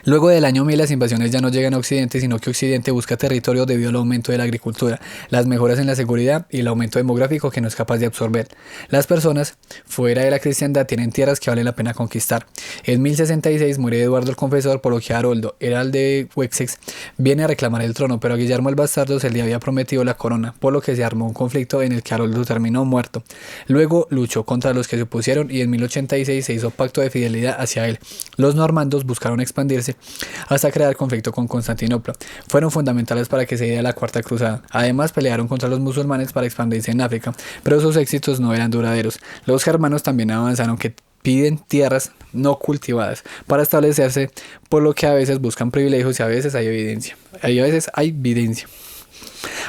Luego del año 1000 las invasiones ya no llegan a Occidente, sino que Occidente busca territorio debido al aumento de la agricultura, las mejoras en la seguridad y el aumento demográfico que no es capaz de absorber. Las personas fuera de la cristiandad tienen tierras que vale la pena conquistar. En 1066 muere Eduardo el Confesor, por lo que Haroldo, herald de Wessex, viene a reclamar el trono, pero a Guillermo el Bastardo se le había prometido la corona, por lo que se armó un conflicto en el que Haroldo terminó muerto. Luego luchó contra los que se opusieron y en 1086 se hizo pacto de fidelidad hacia él. Los normandos buscaron expandirse hasta crear conflicto con Constantinopla. Fueron fundamentales para que se diera la Cuarta Cruzada. Además pelearon contra los musulmanes para expandirse en África, pero sus éxitos no eran duraderos. Los germanos también avanzaron, que piden tierras no cultivadas para establecerse, por lo que a veces buscan privilegios y a veces hay evidencia.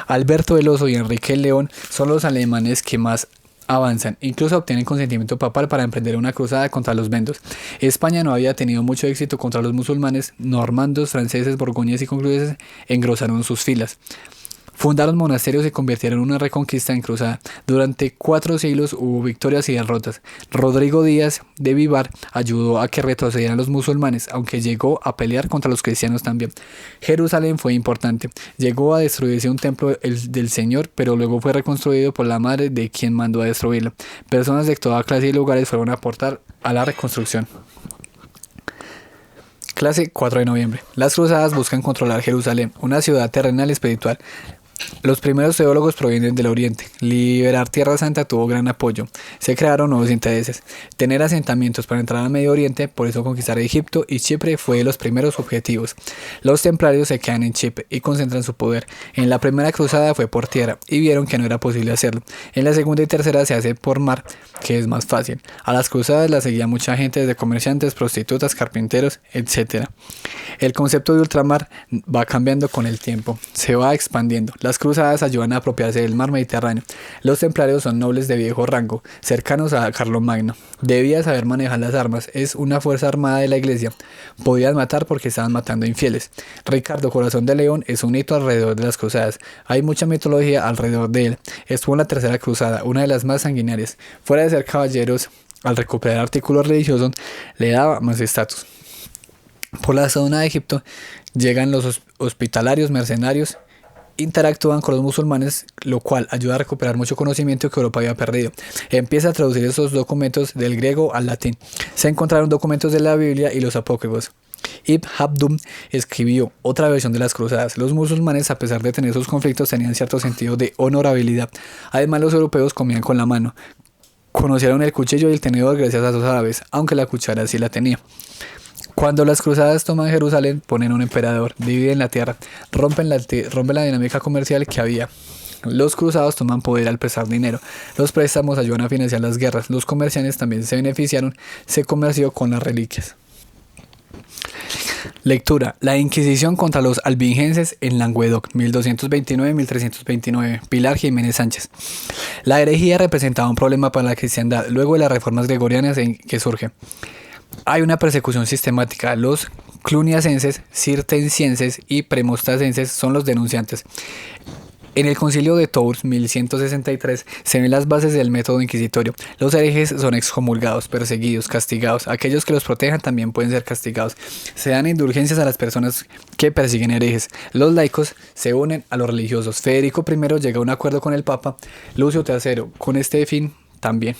Alberto el Oso y Enrique el León son los alemanes que más avanzan, incluso obtienen consentimiento papal para emprender una cruzada contra los vendos. España no había tenido mucho éxito contra los musulmanes. Normandos, franceses, borgoñeses y congleses engrosaron sus filas. Fundaron monasterios y convirtieron una reconquista en cruzada. Durante 4 siglos hubo victorias y derrotas. Rodrigo Díaz de Vivar ayudó a que retrocedieran los musulmanes, aunque llegó a pelear contra los cristianos también. Jerusalén fue importante. Llegó a destruirse un templo del Señor, pero luego fue reconstruido por la madre de quien mandó a destruirlo. Personas de toda clase y lugares fueron a aportar a la reconstrucción. Clase 4 de noviembre. Las cruzadas buscan controlar Jerusalén, una ciudad terrenal y espiritual. Los primeros teólogos provienen del Oriente. Liberar Tierra Santa tuvo gran apoyo. Se crearon nuevos intereses. Tener asentamientos para entrar al Medio Oriente, por eso conquistar Egipto y Chipre fue de los primeros objetivos. Los templarios se quedan en Chipre y concentran su poder. En la primera cruzada fue por tierra y vieron que no era posible hacerlo. En la segunda y tercera se hace por mar, que es más fácil. A las cruzadas las seguía mucha gente, desde comerciantes, prostitutas, carpinteros, etc. El concepto de ultramar va cambiando con el tiempo. Se va expandiendo. Las cruzadas ayudan a apropiarse del mar Mediterráneo. Los templarios son nobles de viejo rango, cercanos a Carlomagno. Debía saber manejar las armas. Es una fuerza armada de la iglesia. Podían matar porque estaban matando infieles. Ricardo Corazón de León es un hito alrededor de las cruzadas. Hay mucha mitología alrededor de él. Estuvo en la tercera cruzada, una de las más sanguinarias. Fuera de ser caballeros, al recuperar artículos religiosos, le daba más estatus. Por la zona de Egipto llegan los hospitalarios mercenarios. Interactúan con los musulmanes, lo cual ayuda a recuperar mucho conocimiento que Europa había perdido. Empieza a traducir esos documentos del griego al latín. Se encontraron documentos de la Biblia y los apócrifos. Ibn Habdum escribió otra versión de las cruzadas. Los musulmanes, a pesar de tener sus conflictos, tenían cierto sentido de honorabilidad. Además, los europeos comían con la mano. Conocieron el cuchillo y el tenedor gracias a los árabes, aunque la cuchara sí la tenía. Cuando las cruzadas toman Jerusalén, ponen un emperador, dividen la tierra, rompen la dinámica comercial que había. Los cruzados toman poder al prestar dinero. Los préstamos ayudan a financiar las guerras. Los comerciantes también se beneficiaron. Se comerció con las reliquias. Lectura: La Inquisición contra los albigenses en Languedoc, 1229-1329. Pilar Jiménez Sánchez. La herejía representaba un problema para la cristiandad luego de las reformas gregorianas en que surge. Hay una persecución sistemática. Los cluniacenses, cirtensienses y premostacenses son los denunciantes. En el concilio de Tours, 1163, se ven las bases del método inquisitorio. Los herejes son excomulgados, perseguidos, castigados. Aquellos que los protejan también pueden ser castigados. Se dan indulgencias a las personas que persiguen herejes. Los laicos se unen a los religiosos. Federico I llega a un acuerdo con el Papa. Lucio III, con este fin también.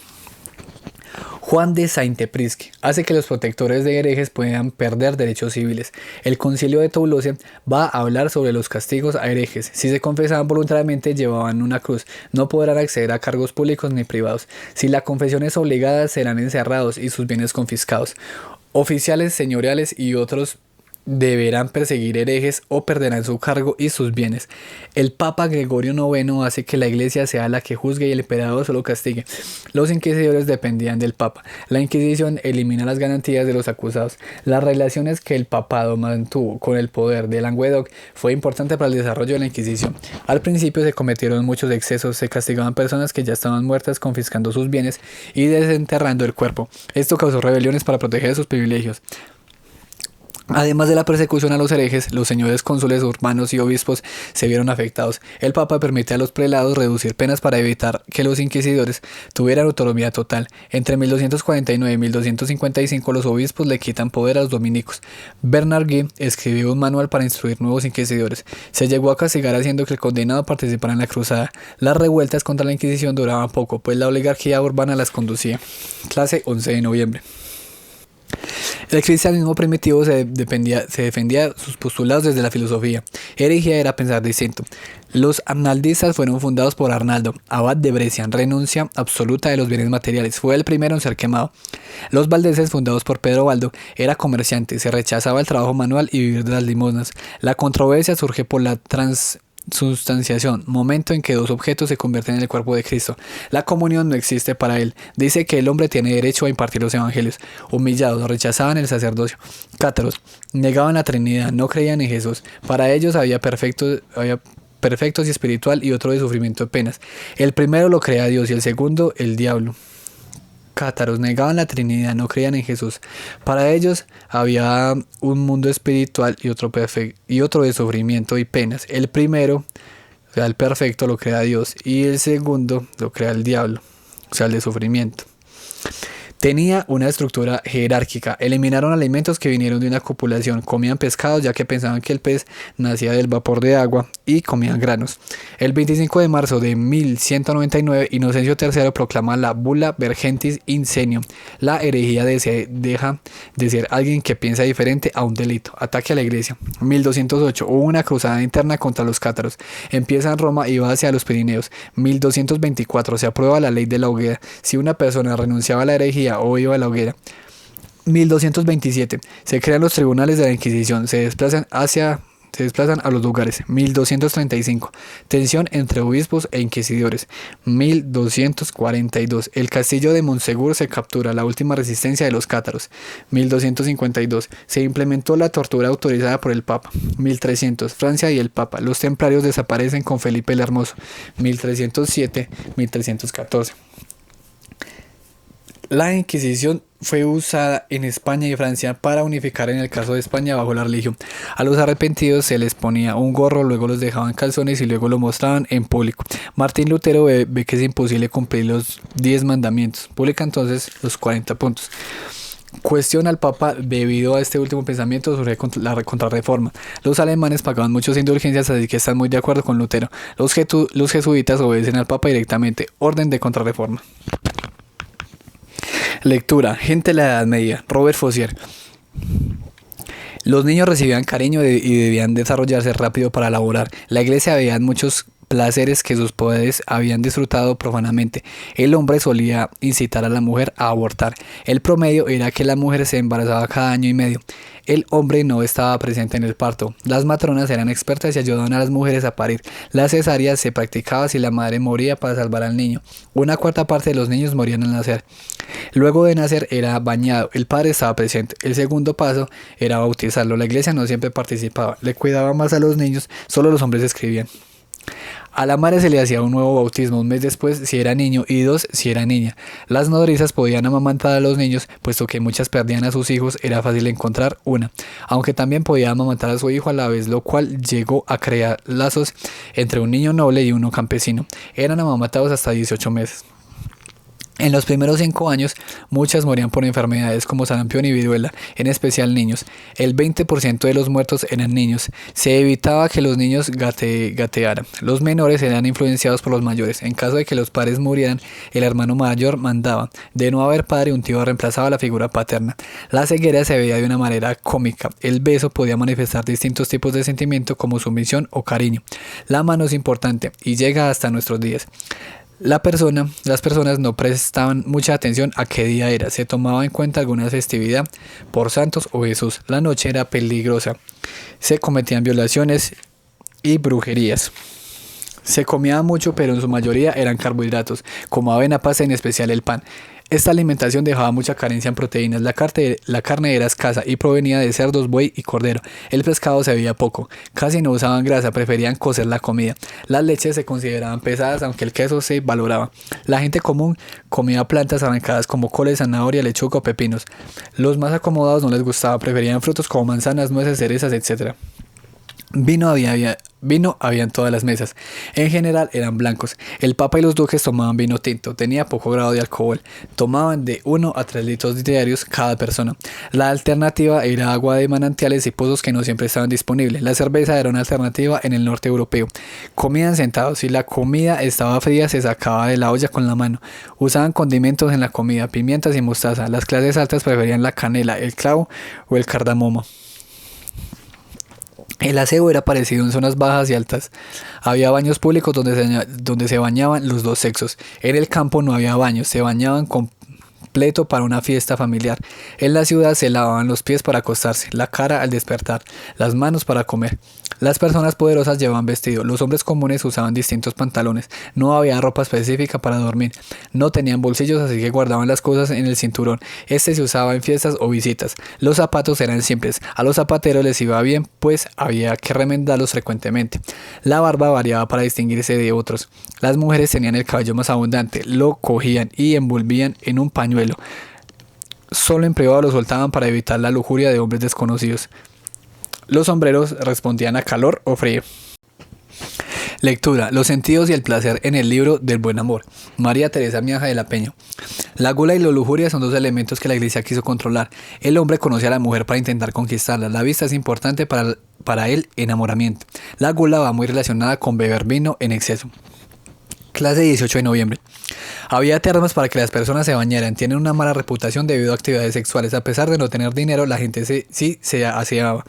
Juan de Saint-Prisque hace que los protectores de herejes puedan perder derechos civiles. El concilio de Toulouse va a hablar sobre los castigos a herejes. Si se confesaban voluntariamente, llevaban una cruz. No podrán acceder a cargos públicos ni privados. Si la confesión es obligada, serán encerrados y sus bienes confiscados. Oficiales señoriales y otros deberán perseguir herejes o perderán su cargo y sus bienes. El Papa Gregorio IX hace que la Iglesia sea la que juzgue y el emperador solo castigue. Los inquisidores dependían del Papa. La Inquisición elimina las garantías de los acusados. Las relaciones que el papado mantuvo con el poder de Languedoc fue importante para el desarrollo de la Inquisición. Al principio se cometieron muchos excesos, se castigaban personas que ya estaban muertas confiscando sus bienes y desenterrando el cuerpo. Esto causó rebeliones para proteger sus privilegios. Además de la persecución a los herejes, los señores cónsules urbanos y obispos se vieron afectados. El Papa permite a los prelados reducir penas para evitar que los inquisidores tuvieran autonomía total. Entre 1249 y 1255 los obispos le quitan poder a los dominicos. Bernard Guy escribió un manual para instruir nuevos inquisidores. Se llegó a castigar haciendo que el condenado participara en la cruzada. Las revueltas contra la Inquisición duraban poco, pues la oligarquía urbana las conducía. Clase 11 de noviembre. El cristianismo primitivo se defendía sus postulados desde la filosofía. Herejía era pensar distinto. Los arnaldistas fueron fundados por Arnaldo, abad de Brescia, renuncia absoluta de los bienes materiales. Fue el primero en ser quemado. Los valdeses, fundados por Pedro Baldo, era comerciante, se rechazaba el trabajo manual y vivir de las limosnas. La controversia surge por la transubstanciación, momento en que dos objetos se convierten en el cuerpo de Cristo. La comunión no existe para él. Dice que el hombre tiene derecho a impartir los evangelios. Humillados, rechazaban el sacerdocio. Cátaros, negaban la Trinidad, no creían en Jesús. Para ellos había perfectos y espiritual y otro de sufrimiento de penas. El primero lo crea Dios y el segundo el diablo. Cátaros negaban la Trinidad, no creían en Jesús. Para ellos había un mundo espiritual y otro de sufrimiento y penas. El primero, o sea, el perfecto, lo crea Dios y el segundo lo crea el diablo, o sea, el de sufrimiento. Tenía una estructura jerárquica. Eliminaron alimentos que vinieron de una copulación. Comían pescados ya que pensaban que el pez nacía del vapor de agua y comían granos. El 25 de marzo de 1199, Inocencio III proclama la Bula Vergentis Insenium. La herejía deja de ser alguien que piensa diferente a un delito. Ataque a la iglesia. 1208. Hubo una cruzada interna contra los cátaros. Empieza en Roma y va hacia los Pirineos. 1224. Se aprueba la ley de la hoguera. Si una persona renunciaba a la herejía o iba a la hoguera. 1227. Se crean los tribunales de la Inquisición. Se desplazan a los lugares. 1235. Tensión entre obispos e inquisidores. 1242. El castillo de Monsegur se captura, la última resistencia de los cátaros. 1252. Se implementó la tortura autorizada por el Papa. 1300. Francia y el Papa. Los templarios desaparecen con Felipe el Hermoso. 1307. 1314. La Inquisición fue usada en España y Francia para unificar en el caso de España bajo la religión. A los arrepentidos se les ponía un gorro, luego los dejaban calzones y luego lo mostraban en público. Martín Lutero ve que es imposible cumplir los 10 mandamientos. Publica entonces los 40 puntos. Cuestión al Papa. Debido a este último pensamiento surge la contrarreforma. Los alemanes pagaban muchas indulgencias, así que están muy de acuerdo con Lutero. Los jesuitas obedecen al Papa directamente. Orden de contrarreforma. Lectura. Gente de la Edad Media. Robert Fossier. Los niños recibían cariño y debían desarrollarse rápido para laborar. La iglesia veía muchos placeres que sus poderes habían disfrutado profanamente. El hombre solía incitar a la mujer a abortar. El promedio era que la mujer se embarazaba cada año y medio. El hombre no estaba presente en el parto. Las matronas eran expertas y ayudaban a las mujeres a parir. La cesárea se practicaba si la madre moría para salvar al niño. Una cuarta parte de los niños morían al nacer. Luego de nacer era bañado. El padre estaba presente. El segundo paso era bautizarlo. La iglesia no siempre participaba. Le cuidaba más a los niños. Solo los hombres escribían. A la madre se le hacía un nuevo bautismo un mes después si era niño y 2 si era niña. Las nodrizas podían amamantar a los niños, puesto que muchas perdían a sus hijos, era fácil encontrar una, aunque también podía amamantar a su hijo a la vez, lo cual llegó a crear lazos entre un niño noble y uno campesino. Eran amamantados hasta 18 meses. En los primeros 5 años, muchas morían por enfermedades como sarampión y viruela, en especial niños. El 20% de los muertos eran niños. Se evitaba que los niños gatearan. Los menores eran influenciados por los mayores. En caso de que los padres murieran, el hermano mayor mandaba. De no haber padre, un tío reemplazaba la figura paterna. La ceguera se veía de una manera cómica. El beso podía manifestar distintos tipos de sentimiento como sumisión o cariño. La mano es importante y llega hasta nuestros días. Las personas no prestaban mucha atención a qué día era, se tomaba en cuenta alguna festividad por santos o Jesús. La noche era peligrosa, se cometían violaciones y brujerías. Se comía mucho, pero en su mayoría eran carbohidratos, como avena, pasta y en especial el pan. Esta alimentación dejaba mucha carencia en proteínas. La carne era escasa y provenía de cerdos, buey y cordero. El pescado se veía poco. Casi no usaban grasa, preferían cocer la comida. Las leches se consideraban pesadas, aunque el queso se valoraba. La gente común comía plantas arrancadas como coles, zanahoria, lechuga o pepinos. Los más acomodados no les gustaba, preferían frutos como manzanas, nueces, cerezas, etc. Vino había en todas las mesas. En general eran blancos. El papa y los duques tomaban vino tinto. Tenía poco grado de alcohol. Tomaban de 1 a 3 litros diarios cada persona. La alternativa era agua de manantiales y pozos que no siempre estaban disponibles. La cerveza era una alternativa en el norte europeo. Comían sentados. Si la comida estaba fría, se sacaba de la olla con la mano. Usaban condimentos en la comida, pimientas y mostaza. Las clases altas preferían la canela, el clavo o el cardamomo. El aseo era parecido en zonas bajas y altas. Había baños públicos donde se bañaban los dos sexos. En el campo no había baños, se bañaban completo para una fiesta familiar. En la ciudad se lavaban los pies para acostarse, la cara al despertar, las manos para comer. Las personas poderosas llevaban vestido, los hombres comunes usaban distintos pantalones, no había ropa específica para dormir, no tenían bolsillos así que guardaban las cosas en el cinturón, este se usaba en fiestas o visitas. Los zapatos eran simples, a los zapateros les iba bien pues había que remendarlos frecuentemente. La barba variaba para distinguirse de otros. Las mujeres tenían el cabello más abundante, lo cogían y envolvían en un pañuelo. Solo en privado lo soltaban para evitar la lujuria de hombres desconocidos. Los sombreros respondían a calor o frío. Lectura: Los sentidos y el placer en el libro del buen amor. María Teresa Miaja de la Peña. La gula y la lujuria son dos elementos que la iglesia quiso controlar. El hombre conoce a la mujer para intentar conquistarla. La vista es importante para el enamoramiento. La gula va muy relacionada con beber vino en exceso. Clase 18 de noviembre. Había termas para que las personas se bañaran. Tienen una mala reputación debido a actividades sexuales. A pesar de no tener dinero, la gente sí se aseaba.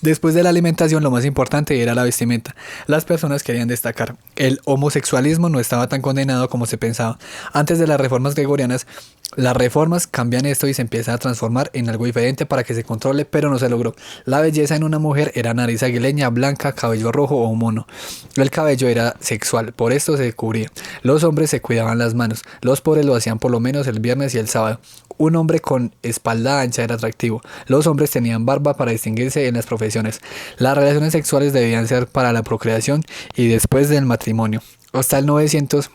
Después de la alimentación, lo más importante era la vestimenta. Las personas querían destacar. El homosexualismo no estaba tan condenado como se pensaba. Antes de las reformas gregorianas, las reformas cambian esto y se empieza a transformar en algo diferente para que se controle, pero no se logró. La belleza en una mujer era nariz aguileña, blanca, cabello rojo o mono. El cabello era sexual, por esto se cubría. Los hombres se cuidaban las manos. Los pobres lo hacían por lo menos el viernes y el sábado. Un hombre con espalda ancha era atractivo. Los hombres tenían barba para distinguirse en las profesiones. Las relaciones sexuales debían ser para la procreación y después del matrimonio. Hasta el 900...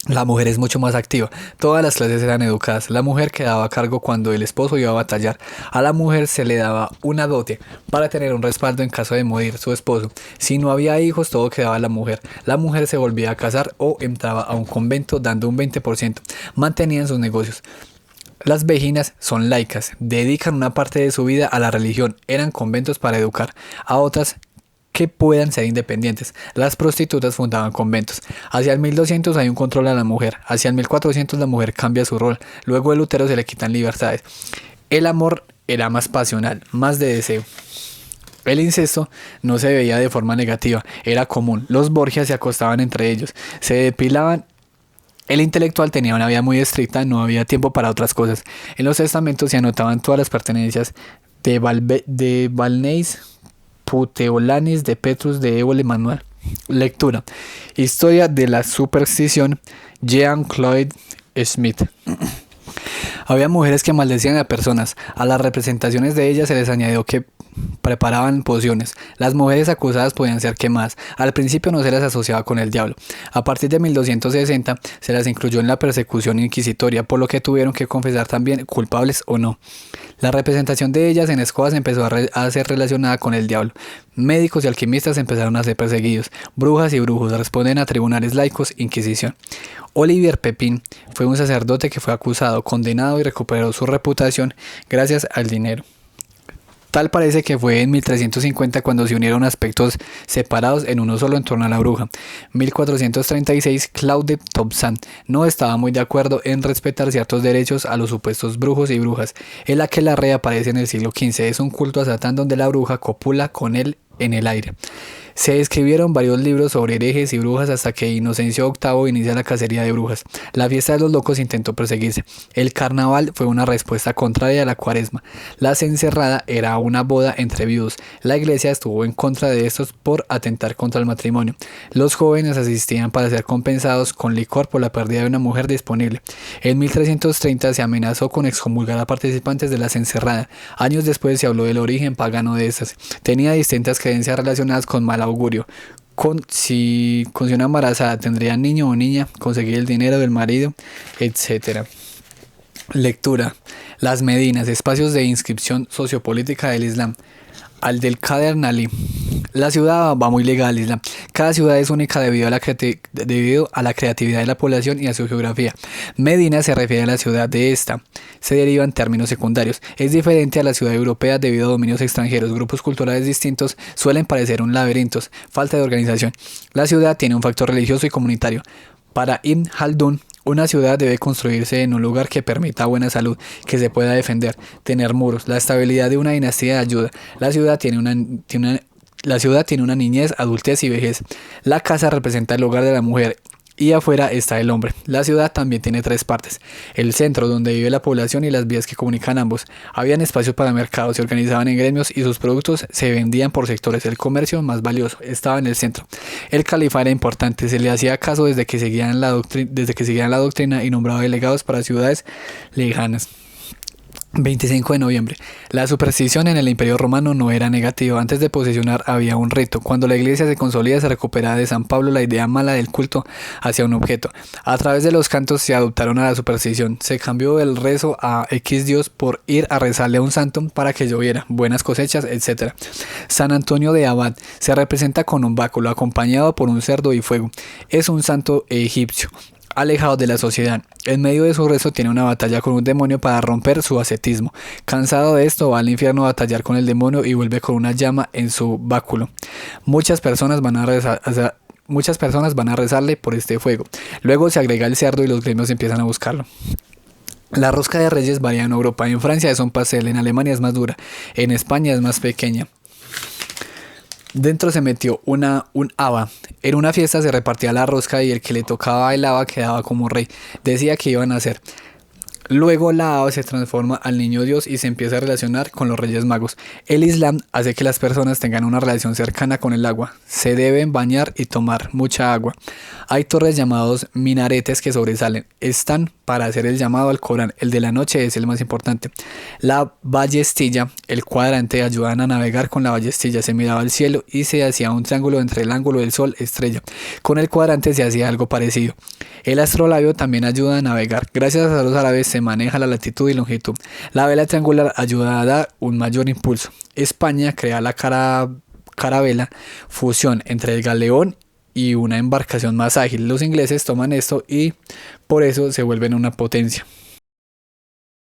la mujer es mucho más activa. Todas las clases eran educadas. La mujer quedaba a cargo cuando el esposo iba a batallar. A la mujer se le daba una dote para tener un respaldo en caso de morir su esposo. Si no había hijos, todo quedaba a la mujer. La mujer se volvía a casar o entraba a un convento dando un 20%. Mantenían sus negocios. Las vejinas son laicas. Dedican una parte de su vida a la religión. Eran conventos para educar a otras que puedan ser independientes. Las prostitutas fundaban conventos. Hacia el 1200 hay un control a la mujer. Hacia el 1400 la mujer cambia su rol. Luego el útero se le quitan libertades. El amor era más pasional, más de deseo. El incesto no se veía de forma negativa, era común. Los Borgias se acostaban entre ellos, se depilaban. El intelectual tenía una vida muy estricta, no había tiempo para otras cosas. En los testamentos se anotaban todas las pertenencias de Balneis, Puteolanis, de Petrus, de Évole Manuel. Lectura: Historia de la superstición, Jean-Claude Smith. Había mujeres que maldecían a personas. A las representaciones de ellas se les añadió que preparaban pociones. Las mujeres acusadas podían ser quemadas. Al principio no se las asociaba con el diablo. A partir de 1260 se las incluyó en la persecución inquisitoria, por lo que tuvieron que confesar también, culpables o no. La representación de ellas en escobas empezó a ser relacionada con el diablo. Médicos y alquimistas empezaron a ser perseguidos. Brujas y brujos responden a tribunales laicos, Inquisición. Olivier Pepin fue un sacerdote que fue acusado, condenado y recuperó su reputación gracias al dinero. Tal parece que fue en 1350 cuando se unieron aspectos separados en uno solo en torno a la bruja. 1436, Claude Thompson no estaba muy de acuerdo en respetar ciertos derechos a los supuestos brujos y brujas. El aquelarre aparece en el siglo XV, es un culto a Satán donde la bruja copula con él en el aire. Se escribieron varios libros sobre herejes y brujas hasta que Inocencio VIII inicia la cacería de brujas. La fiesta de los locos intentó perseguirse. El carnaval fue una respuesta contraria a la cuaresma. La cencerrada era una boda entre viudos. La iglesia estuvo en contra de estos por atentar contra el matrimonio. Los jóvenes asistían para ser compensados con licor por la pérdida de una mujer disponible. En 1330 se amenazó con excomulgar a participantes de la cencerrada. Años después se habló del origen pagano de estas. Tenía distintas creencias relacionadas con mal augurio. Si una embarazada tendría niño o niña, conseguir el dinero del marido, etc. Lectura. Las Medinas, espacios de inscripción sociopolítica del Islam. Al-Qadir Ali. La ciudad va muy ligada al Islam. Cada ciudad es única debido a la creatividad de la población y a su geografía. Medina se refiere a la ciudad de esta. Se derivan términos secundarios. Es diferente a la ciudad europea debido a dominios extranjeros. Grupos culturales distintos suelen parecer un laberinto. Falta de organización. La ciudad tiene un factor religioso y comunitario. Para Ibn Haldun, una ciudad debe construirse en un lugar que permita buena salud, que se pueda defender, tener muros, la estabilidad de una dinastía de ayuda. La ciudad tiene una niñez, adultez y vejez. La casa representa el hogar de la mujer y afuera está el hombre. La ciudad también tiene tres partes: el centro donde vive la población y las vías que comunican ambos. Habían espacios para mercados, se organizaban en gremios y sus productos se vendían por sectores. El comercio más valioso estaba en el centro. El califa era importante, se le hacía caso desde que seguían la doctrina y nombraba delegados para ciudades lejanas. 25 de noviembre. La superstición en el Imperio Romano no era negativa. Antes de posesionar había un rito. Cuando la iglesia se consolida, se recupera de San Pablo la idea mala del culto hacia un objeto. A través de los cantos se adoptaron a la superstición. Se cambió el rezo a X Dios por ir a rezarle a un santo para que lloviera, buenas cosechas, etc. San Antonio de Abad se representa con un báculo acompañado por un cerdo y fuego. Es un santo egipcio, alejado de la sociedad. En medio de su rezo tiene una batalla con un demonio para romper su ascetismo. Cansado de esto, va al infierno a batallar con el demonio y vuelve con una llama en su báculo. Muchas personas van a rezarle por este fuego. Luego se agrega el cerdo y los gremios empiezan a buscarlo. La rosca de reyes varía en Europa. En Francia es un pastel, en Alemania es más dura, en España es más pequeña. Dentro se metió un haba. En una fiesta se repartía la rosca y el que le tocaba el haba quedaba como rey. Decía que iban a hacer. Luego la haba se transforma al niño Dios y se empieza a relacionar con los Reyes Magos. El Islam hace que las personas tengan una relación cercana con el agua. Se deben bañar y tomar mucha agua. Hay torres llamados minaretes que sobresalen. Están para hacer el llamado al Corán. El de la noche es el más importante. La ballestilla, el cuadrante, ayudan a navegar con la ballestilla. Se miraba al cielo y se hacía un triángulo entre el ángulo del sol estrella. Con el cuadrante se hacía algo parecido. El astrolabio también ayuda a navegar. Gracias a los árabes se maneja la latitud y longitud. La vela triangular ayuda a dar un mayor impulso. España crea la carabela, fusión entre el galeón y una embarcación más ágil. Los ingleses toman esto y por eso se vuelven una potencia.